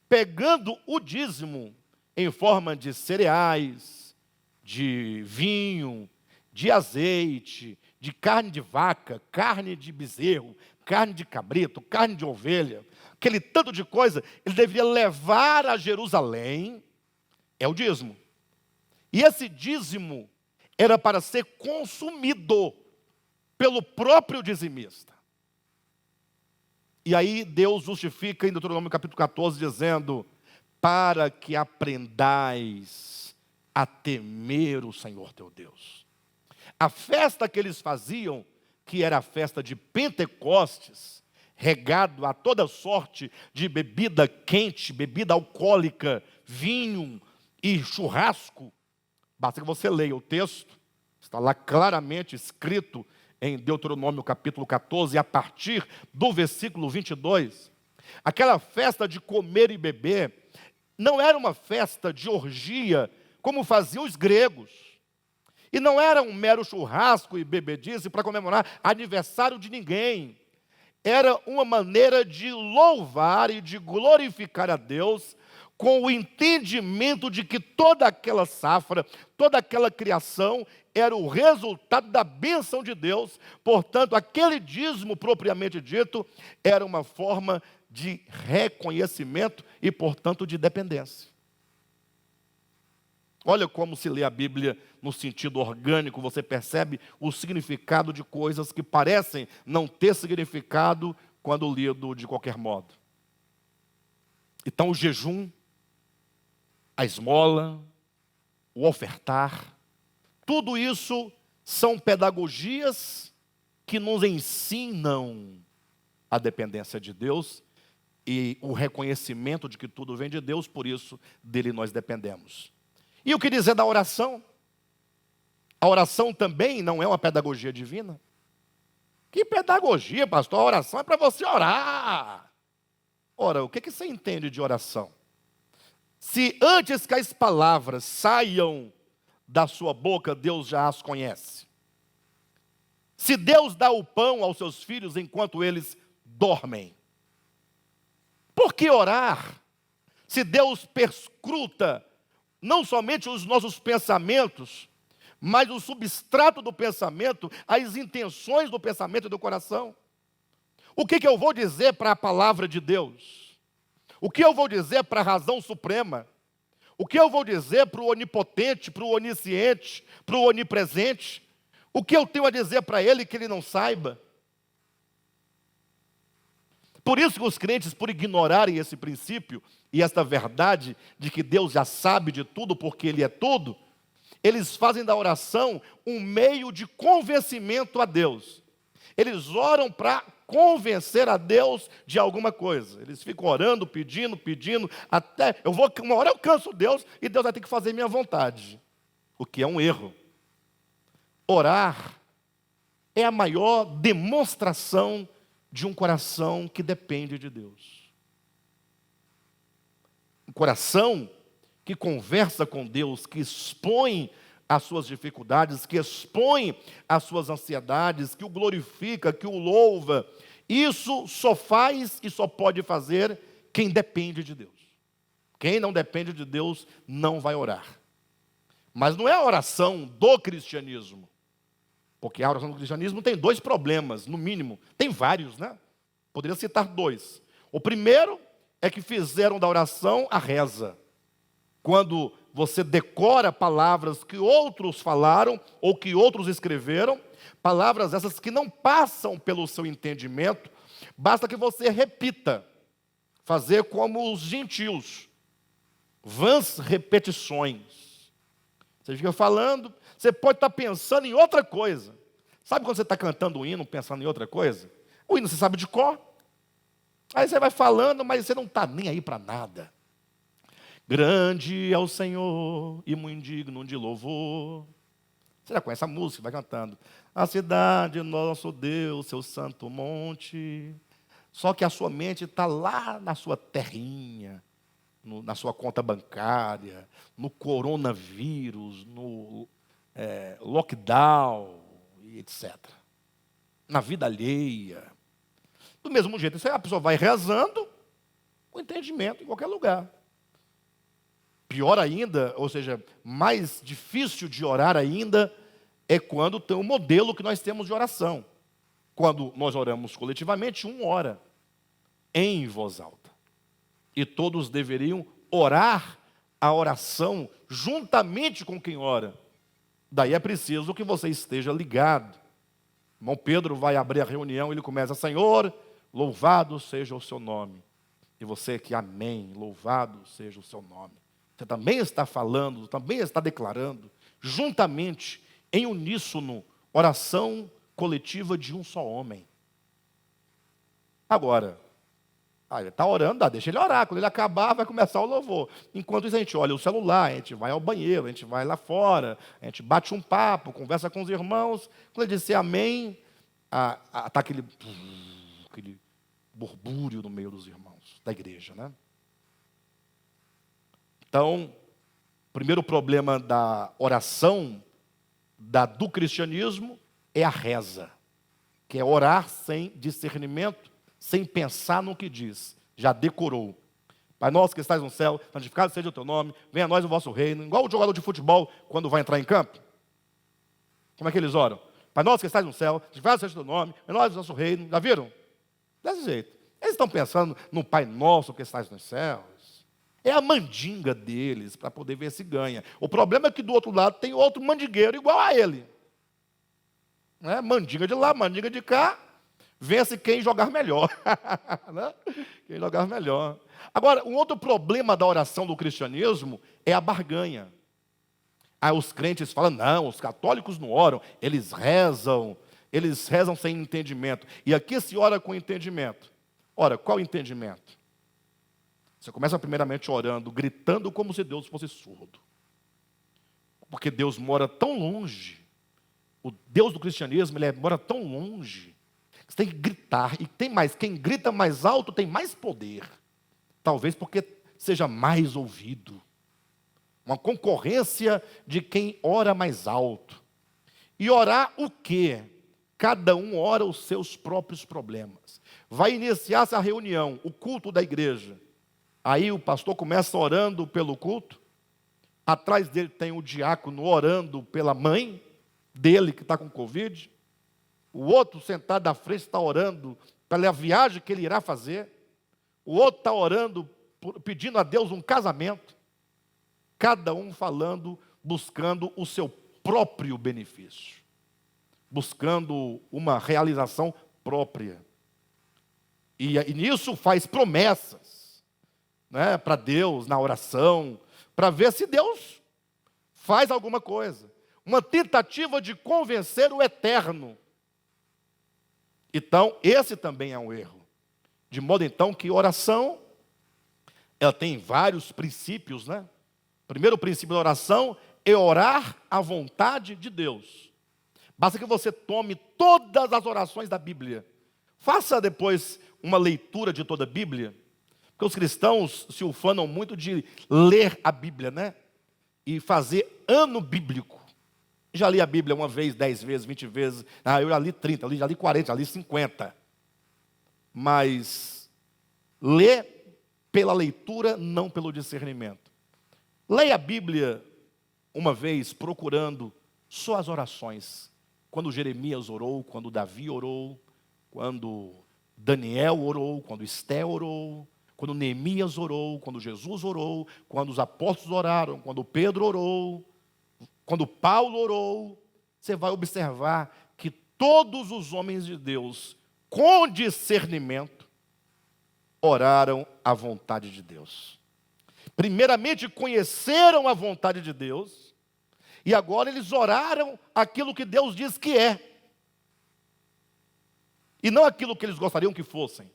pegando o dízimo em forma de cereais, de vinho, de azeite, de carne de vaca, carne de bezerro, carne de cabrito, carne de ovelha, aquele tanto de coisa, ele deveria levar a Jerusalém, é o dízimo. E esse dízimo era para ser consumido pelo próprio dizimista. E aí Deus justifica em Deuteronômio capítulo 14, dizendo: para que aprendais a temer o Senhor teu Deus. A festa que eles faziam, que era a festa de Pentecostes, regado a toda sorte de bebida quente, bebida alcoólica, vinho e churrasco. Basta que você leia o texto, está lá claramente escrito em Deuteronômio capítulo 14, a partir do versículo 22. Aquela festa de comer e beber não era uma festa de orgia, como faziam os gregos. E não era um mero churrasco e bebedice para comemorar aniversário de ninguém. Era uma maneira de louvar e de glorificar a Deus, com o entendimento de que toda aquela safra, toda aquela criação era o resultado da bênção de Deus. Portanto, aquele dízimo propriamente dito era uma forma de reconhecimento e, portanto, de dependência. Olha como se lê a Bíblia no sentido orgânico, você percebe o significado de coisas que parecem não ter significado quando lido de qualquer modo. Então o jejum, a esmola, o ofertar, tudo isso são pedagogias que nos ensinam a dependência de Deus e o reconhecimento de que tudo vem de Deus, por isso dele nós dependemos. E o que dizer da oração? A oração também não é uma pedagogia divina? Que pedagogia, pastor? A oração é para você orar. Ora, o que você entende de oração? Se antes que as palavras saiam da sua boca, Deus já as conhece. Se Deus dá o pão aos seus filhos enquanto eles dormem, por que orar? Se Deus perscruta não somente os nossos pensamentos, mas o substrato do pensamento, as intenções do pensamento e do coração. O que eu vou dizer para a palavra de Deus? O que eu vou dizer para a razão suprema? O que eu vou dizer para o onipotente, para o onisciente, para o onipresente? O que eu tenho a dizer para ele que ele não saiba? Por isso que os crentes, por ignorarem esse princípio e esta verdade de que Deus já sabe de tudo porque Ele é tudo, eles fazem da oração um meio de convencimento a Deus. Eles oram para convencer a Deus de alguma coisa. Eles ficam orando, pedindo, até uma hora eu canso Deus e Deus vai ter que fazer minha vontade. O que é um erro. Orar é a maior demonstração de um coração que depende de Deus. Um coração que conversa com Deus, que expõe as suas dificuldades, que expõe as suas ansiedades, que o glorifica, que o louva. Isso só faz e só pode fazer quem depende de Deus. Quem não depende de Deus não vai orar. Mas não é a oração do cristianismo. Porque a oração do cristianismo tem dois problemas, no mínimo. Tem vários, né? Poderia citar dois. O primeiro é que fizeram da oração a reza. Quando você decora palavras que outros falaram ou que outros escreveram, palavras essas que não passam pelo seu entendimento, basta que você repita. Fazer como os gentios. Vãs repetições. Você fica falando, você pode estar pensando em outra coisa. Sabe quando você está cantando um hino, pensando em outra coisa? O hino você sabe de cor. Aí você vai falando, mas você não está nem aí para nada. Grande é o Senhor e muito digno de louvor. Você já conhece a música, vai cantando. A cidade, nosso Deus, seu santo monte. Só que a sua mente está lá na sua terrinha, na sua conta bancária, no coronavírus, no lockdown, etc. Na vida alheia. Do mesmo jeito, a pessoa vai rezando com entendimento em qualquer lugar. Pior ainda, ou seja, mais difícil de orar ainda, é quando tem um modelo que nós temos de oração. Quando nós oramos coletivamente, um ora em voz alta. E todos deveriam orar a oração juntamente com quem ora. Daí é preciso que você esteja ligado. Irmão Pedro vai abrir a reunião e ele começa: Senhor, louvado seja o seu nome. E você que amém, louvado seja o seu nome. Você também está falando, também está declarando, juntamente, em uníssono, oração coletiva de um só homem. Agora, ele está orando, deixa ele orar. Quando ele acabar, vai começar o louvor. Enquanto isso, a gente olha o celular, a gente vai ao banheiro, a gente vai lá fora, a gente bate um papo, conversa com os irmãos. Quando ele disser amém, está aquele burbúrio no meio dos irmãos da igreja, né? Então, o primeiro problema da oração do cristianismo é a reza, que é orar sem discernimento, sem pensar no que diz. Já decorou. Pai nosso que estás no céu, santificado seja o teu nome, venha a nós o vosso reino. Igual o jogador de futebol, quando vai entrar em campo. Como é que eles oram? Pai nosso que estás no céu, santificado seja o teu nome, venha a nós o vosso reino. Já viram? Desse jeito. Eles estão pensando no Pai nosso que estás nos céus. É a mandinga deles, para poder ver se ganha. O problema é que do outro lado tem outro mandingueiro igual a ele. Né? Mandinga de lá, mandinga de cá, vence quem jogar melhor. Né? Quem jogar melhor. Agora, um outro problema da oração do cristianismo é a barganha. Aí os crentes falam, não, os católicos não oram, eles rezam sem entendimento. E aqui se ora com entendimento. Ora, qual entendimento? Você começa primeiramente orando, gritando como se Deus fosse surdo. Porque Deus mora tão longe. O Deus do cristianismo, ele mora tão longe. Você tem que gritar. E tem mais, quem grita mais alto tem mais poder. Talvez porque seja mais ouvido. Uma concorrência de quem ora mais alto. E orar o quê? Cada um ora os seus próprios problemas. Vai iniciar-se a reunião, o culto da igreja. Aí o pastor começa orando pelo culto. Atrás dele tem o diácono orando pela mãe dele que está com Covid. O outro sentado à frente está orando pela viagem que ele irá fazer. O outro está orando, pedindo a Deus um casamento. Cada um falando, buscando o seu próprio benefício. Buscando uma realização própria. E nisso faz promessas, né, para Deus, na oração, para ver se Deus faz alguma coisa. Uma tentativa de convencer o eterno. Então, esse também é um erro. De modo, então, que oração, ela tem vários princípios, né? O primeiro princípio da oração é orar à vontade de Deus. Basta que você tome todas as orações da Bíblia. Faça depois uma leitura de toda a Bíblia. Porque os cristãos se ufanam muito de ler a Bíblia, né? E fazer ano bíblico. Já li a Bíblia uma vez, 10 vezes, 20 vezes. Eu já li 30, já li 40, já li 50. Mas lê pela leitura, não pelo discernimento. Leia a Bíblia uma vez procurando só as orações. Quando Jeremias orou, quando Davi orou, quando Daniel orou, quando Esté orou, quando Neemias orou, quando Jesus orou, quando os apóstolos oraram, quando Pedro orou, quando Paulo orou, você vai observar que todos os homens de Deus, com discernimento, oraram à vontade de Deus. Primeiramente conheceram a vontade de Deus, e agora eles oraram aquilo que Deus diz que é. E não aquilo que eles gostariam que fossem.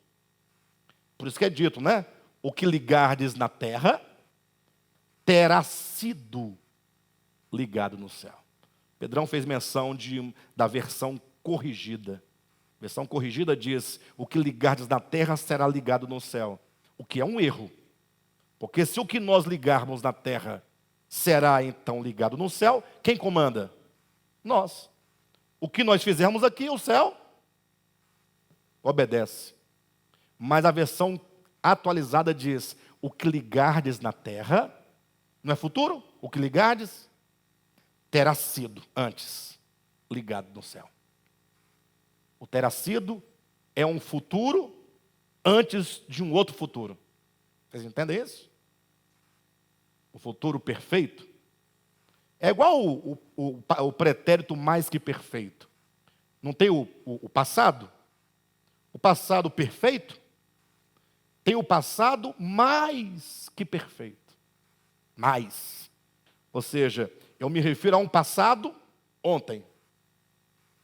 Por isso que é dito, né? O que ligardes na terra, terá sido ligado no céu. Pedrão fez menção da versão corrigida. A versão corrigida diz, o que ligardes na terra será ligado no céu. O que é um erro. Porque se o que nós ligarmos na terra será então ligado no céu, quem comanda? Nós. O que nós fizermos aqui, o céu obedece. Mas a versão atualizada diz, o que ligardes na terra, não é futuro? O que ligardes terá sido antes ligado no céu. O terá sido é um futuro antes de um outro futuro. Vocês entendem isso? O futuro perfeito é igual o pretérito mais que perfeito. Não tem o passado? O passado perfeito tem o passado mais que perfeito. Mais. Ou seja, eu me refiro a um passado ontem.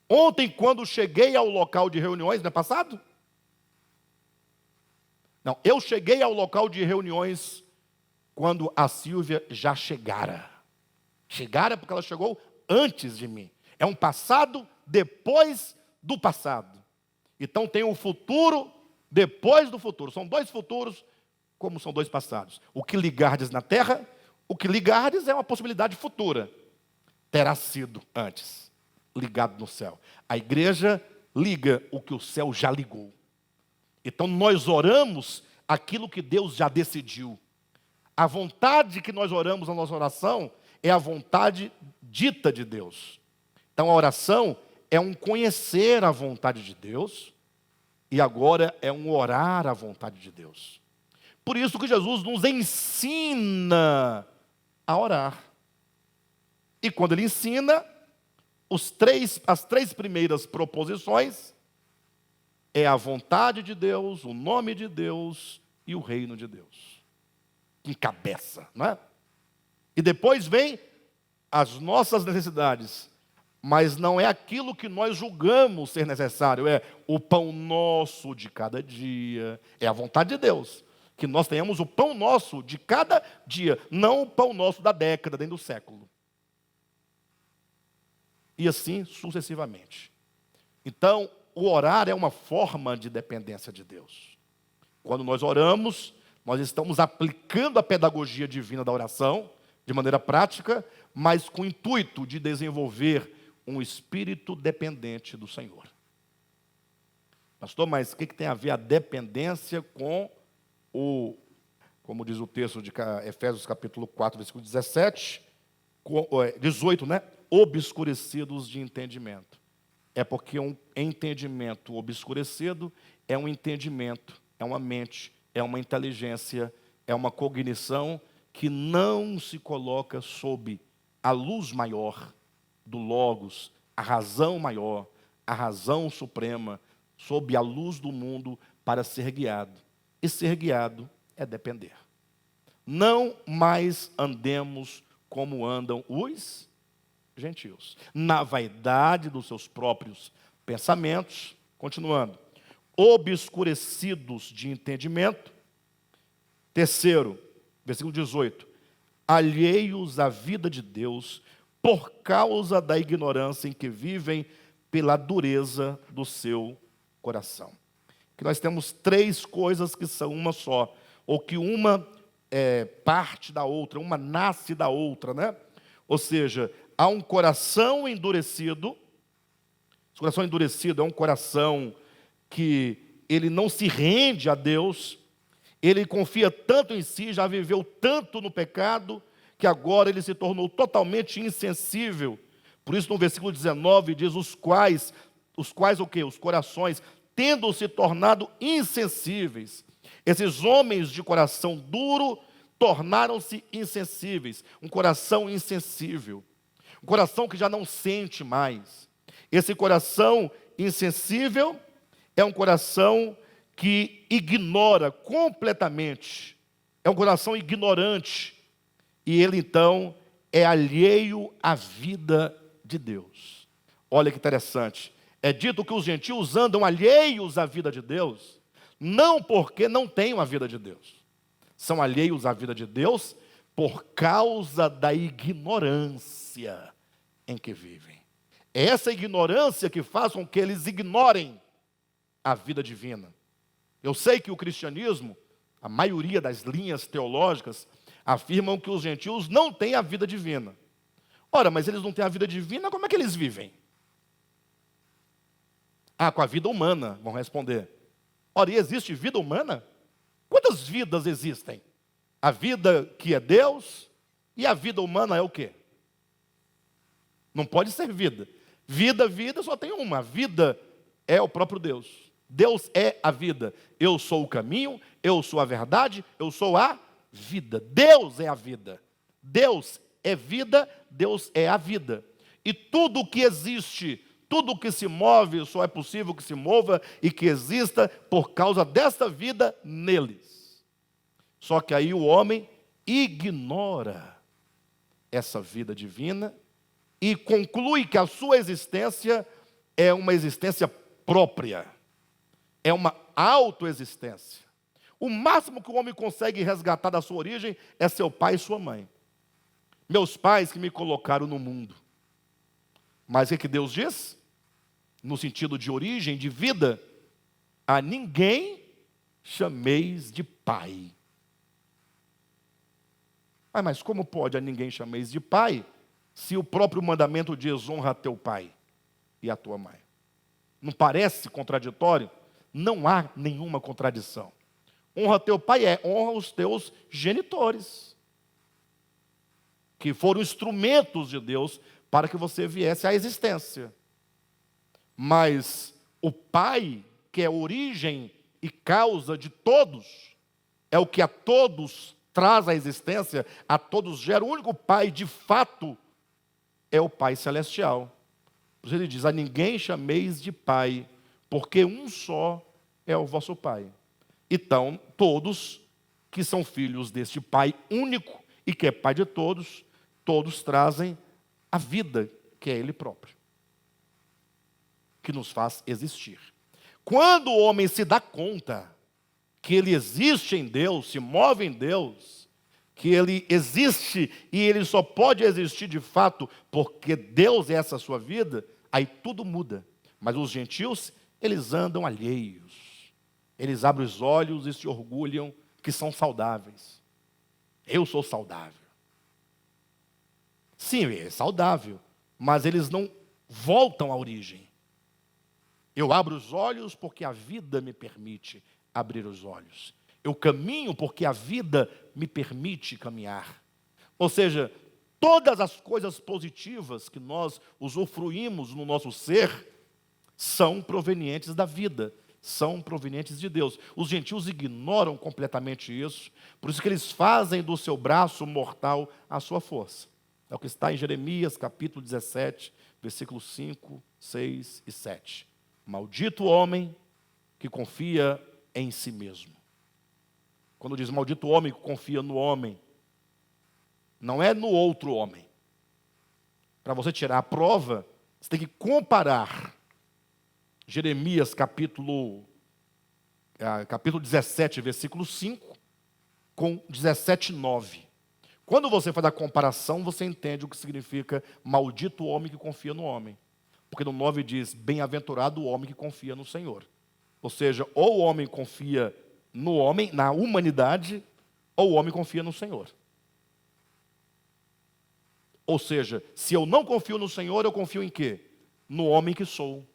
Ontem, quando cheguei ao local de reuniões, não é passado? Não, eu cheguei ao local de reuniões quando a Silvia já chegara. Chegara porque ela chegou antes de mim. É um passado depois do passado. Então tem um futuro depois do futuro. São dois futuros, como são dois passados. O que ligardes na terra, o que ligardes é uma possibilidade futura. Terá sido antes, ligado no céu. A igreja liga o que o céu já ligou. Então nós oramos aquilo que Deus já decidiu. A vontade que nós oramos na nossa oração é a vontade dita de Deus. Então a oração é um conhecer a vontade de Deus e agora é um orar a vontade de Deus. Por isso que Jesus nos ensina a orar. E quando ele ensina, as três primeiras proposições é a vontade de Deus, o nome de Deus e o reino de Deus. Encabeça, não é? E depois vem as nossas necessidades, mas não é aquilo que nós julgamos ser necessário, é o pão nosso de cada dia, é a vontade de Deus, que nós tenhamos o pão nosso de cada dia, não o pão nosso da década, nem do século. E assim sucessivamente. Então, o orar é uma forma de dependência de Deus. Quando nós oramos, nós estamos aplicando a pedagogia divina da oração, de maneira prática, mas com o intuito de desenvolver um espírito dependente do Senhor. Pastor, mas o que tem a ver a dependência com como diz o texto de Efésios capítulo 4, versículo 18, né? Obscurecidos de entendimento. É porque um entendimento obscurecido é um entendimento, é uma mente, é uma inteligência, é uma cognição que não se coloca sob a luz maior do Logos, a razão maior, a razão suprema, sob a luz do mundo para ser guiado. E ser guiado é depender. Não mais andemos como andam os gentios, na vaidade dos seus próprios pensamentos, continuando, obscurecidos de entendimento. Terceiro, versículo 18, alheios à vida de Deus, por causa da ignorância em que vivem, pela dureza do seu coração. Que nós temos três coisas que são uma só, ou que uma é parte da outra, uma nasce da outra, né? Ou seja, há um coração endurecido. Esse coração endurecido é um coração que ele não se rende a Deus, ele confia tanto em si, já viveu tanto no pecado, que agora ele se tornou totalmente insensível. Por isso no versículo 19 diz, os quais o quê? Os corações, tendo se tornado insensíveis. Esses homens de coração duro tornaram-se insensíveis. Um coração insensível. Um coração que já não sente mais. Esse coração insensível é um coração que ignora completamente. É um coração ignorante. E ele então é alheio à vida de Deus. Olha que interessante. É dito que os gentios andam alheios à vida de Deus, não porque não tenham a vida de Deus. São alheios à vida de Deus por causa da ignorância em que vivem. É essa ignorância que faz com que eles ignorem a vida divina. Eu sei que o cristianismo, a maioria das linhas teológicas, afirmam que os gentios não têm a vida divina. Ora, mas eles não têm a vida divina, como é que eles vivem? Ah, com a vida humana, vão responder. Ora, e existe vida humana? Quantas vidas existem? A vida que é Deus e a vida humana é o quê? Não pode ser vida. Vida só tem uma. A vida é o próprio Deus. Deus é a vida. Eu sou o caminho, eu sou a verdade, eu sou a vida. Deus é a vida. Deus é vida, Deus é a vida. E tudo o que existe, tudo o que se move, só é possível que se mova e que exista por causa desta vida neles. Só que aí o homem ignora essa vida divina e conclui que a sua existência é uma existência própria, é uma autoexistência. O máximo que o homem consegue resgatar da sua origem é seu pai e sua mãe. Meus pais que me colocaram no mundo. Mas o que Deus diz? No sentido de origem, de vida, a ninguém chameis de pai. Mas como pode a ninguém chameis de pai, se o próprio mandamento diz, honra teu pai e a tua mãe? Não parece contraditório? Não há nenhuma contradição. Honra teu pai honra os teus genitores, que foram instrumentos de Deus para que você viesse à existência. Mas o pai, que é origem e causa de todos, é o que a todos traz à existência, a todos gera. O único Pai, de fato, é o Pai Celestial. Por isso ele diz: a ninguém chameis de Pai, porque um só é o vosso Pai. Então, todos que são filhos deste Pai único e que é Pai de todos, todos trazem a vida que é Ele próprio, que nos faz existir. Quando o homem se dá conta que ele existe em Deus, se move em Deus, que ele existe e ele só pode existir de fato porque Deus é essa sua vida, aí tudo muda. Mas os gentios, eles andam alheios. Eles abrem os olhos e se orgulham que são saudáveis. Eu sou saudável. Sim, é saudável, mas eles não voltam à origem. Eu abro os olhos porque a vida me permite abrir os olhos. Eu caminho porque a vida me permite caminhar. Ou seja, todas as coisas positivas que nós usufruímos no nosso ser são provenientes da vida, são provenientes de Deus. Os gentios ignoram completamente isso, por isso que eles fazem do seu braço mortal a sua força. É o que está em Jeremias, capítulo 17, versículos 5, 6 e 7. Maldito o homem que confia em si mesmo. Quando diz maldito o homem que confia no homem, não é no outro homem. Para você tirar a prova, você tem que comparar Jeremias capítulo 17, versículo 5, com 17, 9. Quando você faz a comparação, você entende o que significa maldito o homem que confia no homem. Porque no 9 diz, bem-aventurado o homem que confia no Senhor. Ou seja, ou o homem confia no homem, na humanidade, ou o homem confia no Senhor. Ou seja, se eu não confio no Senhor, eu confio em quê? No homem que sou,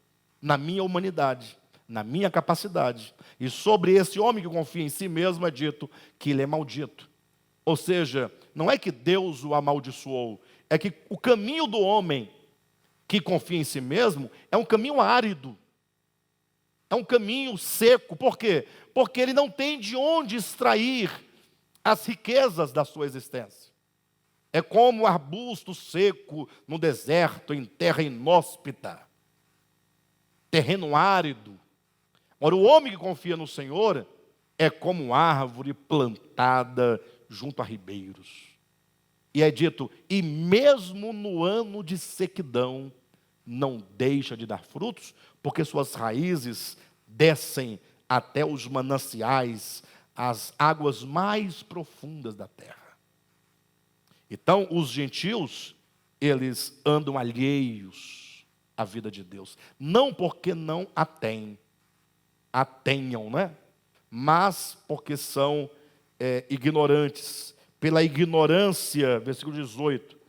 na minha humanidade, na minha capacidade. E sobre esse homem que confia em si mesmo é dito que ele é maldito. Ou seja, não é que Deus o amaldiçoou, é que o caminho do homem que confia em si mesmo é um caminho árido, é um caminho seco. Por quê? Porque ele não tem de onde extrair as riquezas da sua existência. É como um arbusto seco no deserto, em terra inóspita, terreno árido. Ora, o homem que confia no Senhor é como uma árvore plantada junto a ribeiros. E é dito, e mesmo no ano de sequidão, não deixa de dar frutos, porque suas raízes descem até os mananciais, as águas mais profundas da terra. Então, os gentios, eles andam alheios à vida de Deus. Não porque não a tenham, né? Mas porque são ignorantes. Pela ignorância, versículo 18,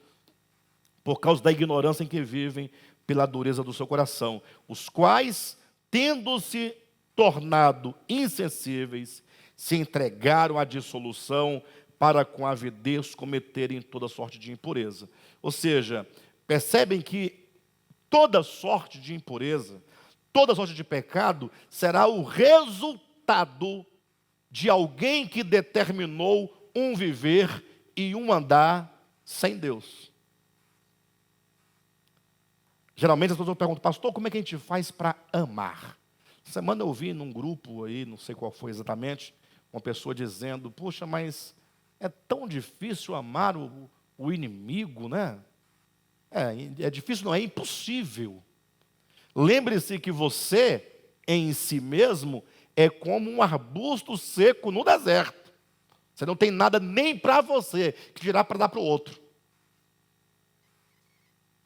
por causa da ignorância em que vivem, pela dureza do seu coração, os quais, tendo-se tornado insensíveis, se entregaram à dissolução, para com avidez cometerem toda sorte de impureza. Ou seja, percebem que toda sorte de impureza, toda sorte de pecado, será o resultado de alguém que determinou um viver e um andar sem Deus. Geralmente as pessoas perguntam, pastor, como é que a gente faz para amar? Essa semana eu ouvi num grupo aí, não sei qual foi exatamente, uma pessoa dizendo, puxa, mas é tão difícil amar o inimigo, né? É difícil, não, é impossível. Lembre-se que você, em si mesmo, é como um arbusto seco no deserto. Você não tem nada nem para você, que dirá para dar para o outro.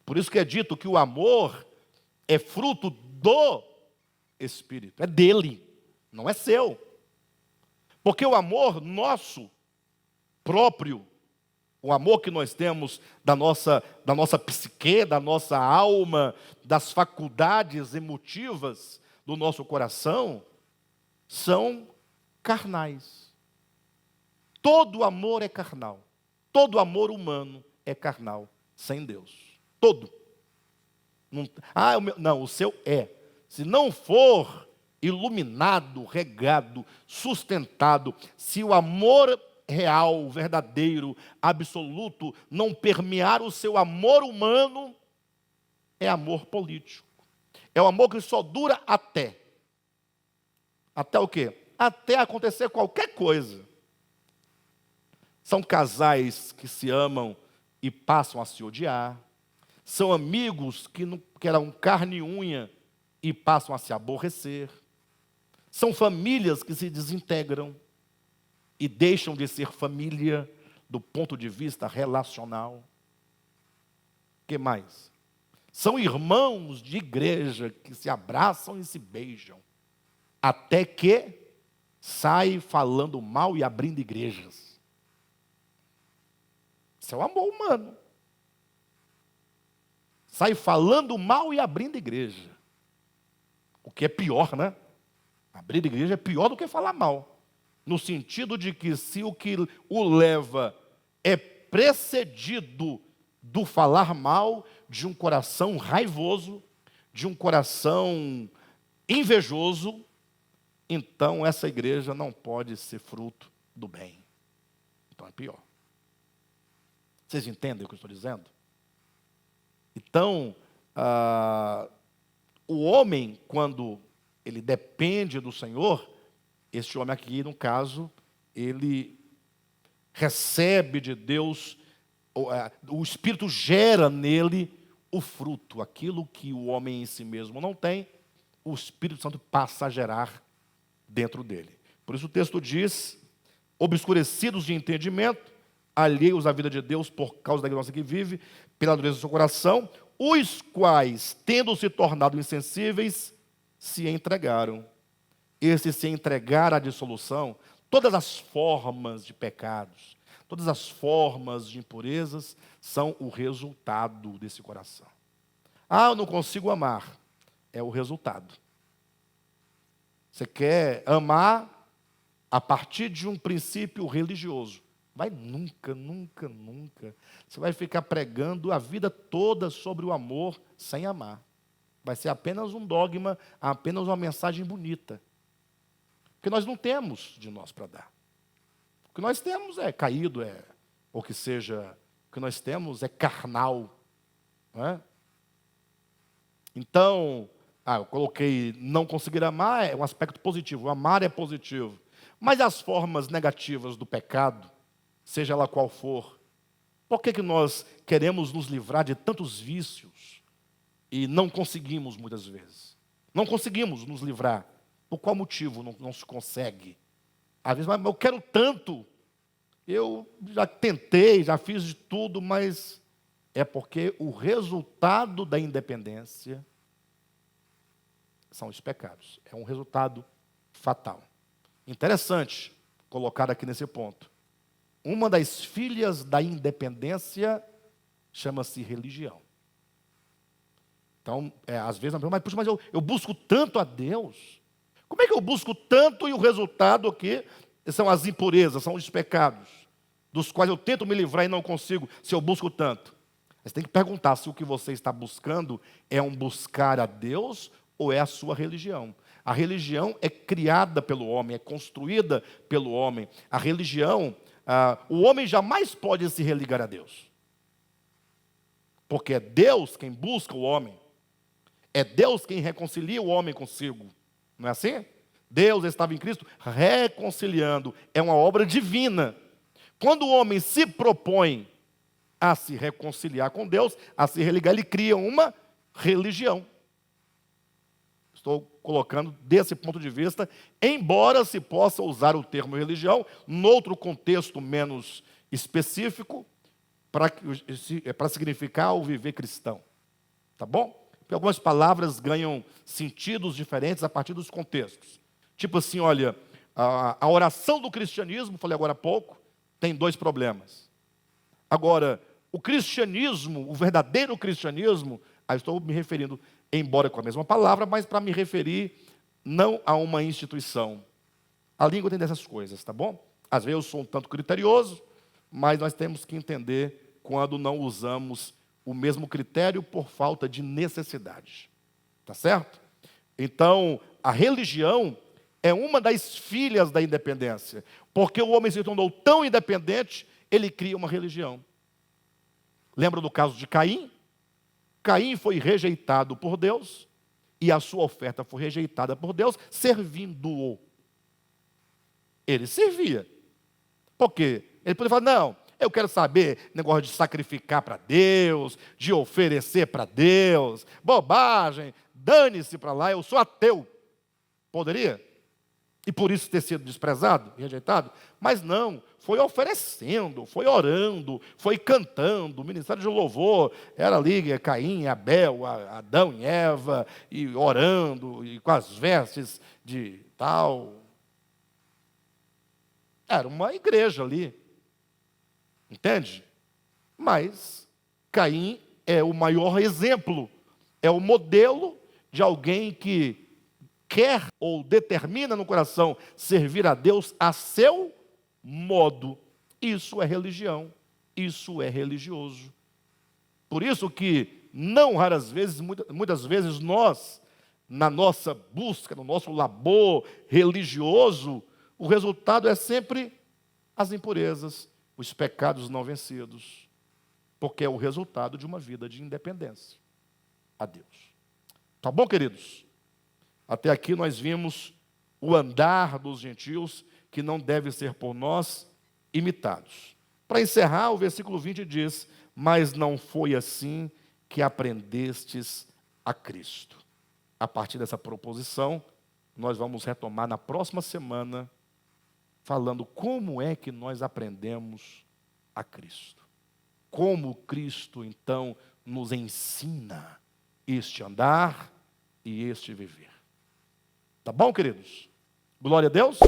Por isso que é dito que o amor é fruto do Espírito, é dele, não é seu. Porque o amor nosso, próprio, o amor que nós temos da nossa psique, da nossa alma, das faculdades emotivas do nosso coração, são carnais. Todo amor é carnal. Todo amor humano é carnal, sem Deus. Todo. Não, o seu é. Se não for iluminado, regado, sustentado, se o amor real, verdadeiro, absoluto, não permear o seu amor humano, é amor político. É o amor que só dura até. Até o quê? Até acontecer qualquer coisa. São casais que se amam e passam a se odiar. São amigos que eram carne e unha e passam a se aborrecer. São famílias que se desintegram e deixam de ser família do ponto de vista relacional. O que mais? São irmãos de igreja que se abraçam e se beijam, até que saem falando mal e abrindo igrejas. Isso é o amor humano. Sai falando mal e abrindo igreja. O que é pior, né? Abrir igreja é pior do que falar mal. No sentido de que se o que o leva é precedido do falar mal, de um coração raivoso, de um coração invejoso, então essa igreja não pode ser fruto do bem. Então é pior. Vocês entendem o que eu estou dizendo? Então, o homem, quando ele depende do Senhor, este homem aqui, no caso, ele recebe de Deus, o Espírito gera nele o fruto, aquilo que o homem em si mesmo não tem, o Espírito Santo passa a gerar dentro dele. Por isso o texto diz, obscurecidos de entendimento, alheios à vida de Deus por causa da ignorância que vive, pela dureza do seu coração, os quais, tendo se tornado insensíveis, se entregaram. Esse se entregar à dissolução, todas as formas de pecados, todas as formas de impurezas, são o resultado desse coração. Eu não consigo amar. É o resultado. Você quer amar a partir de um princípio religioso. Vai nunca. Você vai ficar pregando a vida toda sobre o amor sem amar. Vai ser apenas um dogma, apenas uma mensagem bonita. Porque nós não temos de nós para dar. O que nós temos é caído, ou que seja, o que nós temos é carnal. Não é? Então, eu coloquei não conseguir amar, é um aspecto positivo. Amar é positivo. Mas as formas negativas do pecado, seja ela qual for, por que nós queremos nos livrar de tantos vícios e não conseguimos muitas vezes? Não conseguimos nos livrar. Por qual motivo não se consegue? Às vezes, mas eu quero tanto. Eu já tentei, já fiz de tudo, mas é porque o resultado da independência são os pecados. É um resultado fatal. Interessante colocar aqui nesse ponto. Uma das filhas da independência chama-se religião. Então, às vezes, mas eu busco tanto a Deus. Como é que eu busco tanto e o resultado aqui são as impurezas, são os pecados, dos quais eu tento me livrar e não consigo, se eu busco tanto? Você tem que perguntar se o que você está buscando é um buscar a Deus ou é a sua religião. A religião é criada pelo homem, é construída pelo homem. A religião, o homem jamais pode se religar a Deus. Porque é Deus quem busca o homem. É Deus quem reconcilia o homem consigo. Não é assim? Deus estava em Cristo reconciliando. É uma obra divina. Quando o homem se propõe a se reconciliar com Deus, a se religar, ele cria uma religião. Estou colocando desse ponto de vista, embora se possa usar o termo religião, noutro contexto menos específico, para significar o viver cristão. Tá bom? Porque algumas palavras ganham sentidos diferentes a partir dos contextos. Tipo assim, olha, a oração do cristianismo, falei agora há pouco, tem dois problemas. Agora, o cristianismo, o verdadeiro cristianismo, aí estou me referindo, embora com a mesma palavra, mas para me referir não a uma instituição. A língua tem dessas coisas, tá bom? Às vezes eu sou um tanto criterioso, mas nós temos que entender quando não usamos o mesmo critério por falta de necessidade. Tá certo? Então, a religião é uma das filhas da independência, porque o homem se tornou tão independente, ele cria uma religião. Lembra do caso de Caim? Caim foi rejeitado por Deus, e a sua oferta foi rejeitada por Deus, servindo-o. Ele servia. Por quê? Ele podia falar, não, eu quero saber negócio de sacrificar para Deus, de oferecer para Deus, bobagem, dane-se para lá, eu sou ateu. Poderia? E por isso ter sido desprezado, rejeitado? Mas não, foi oferecendo, foi orando, foi cantando, o ministério de louvor era ali, Caim, Abel, Adão e Eva, e orando, e com as vestes de tal. Era uma igreja ali, entende? Mas Caim é o maior exemplo, é o modelo de alguém que quer ou determina no coração servir a Deus a seu modo. Isso é religião, isso é religioso. Por isso que, não raras vezes, muitas vezes nós, na nossa busca, no nosso labor religioso, o resultado é sempre as impurezas, os pecados não vencidos, porque é o resultado de uma vida de independência a Deus. Tá bom, queridos? Até aqui nós vimos o andar dos gentios, que não deve ser por nós imitados. Para encerrar, o versículo 20 diz, mas não foi assim que aprendestes a Cristo. A partir dessa proposição, nós vamos retomar na próxima semana, falando como é que nós aprendemos a Cristo. Como Cristo, então, nos ensina este andar e este viver. Tá bom, queridos? Glória a Deus.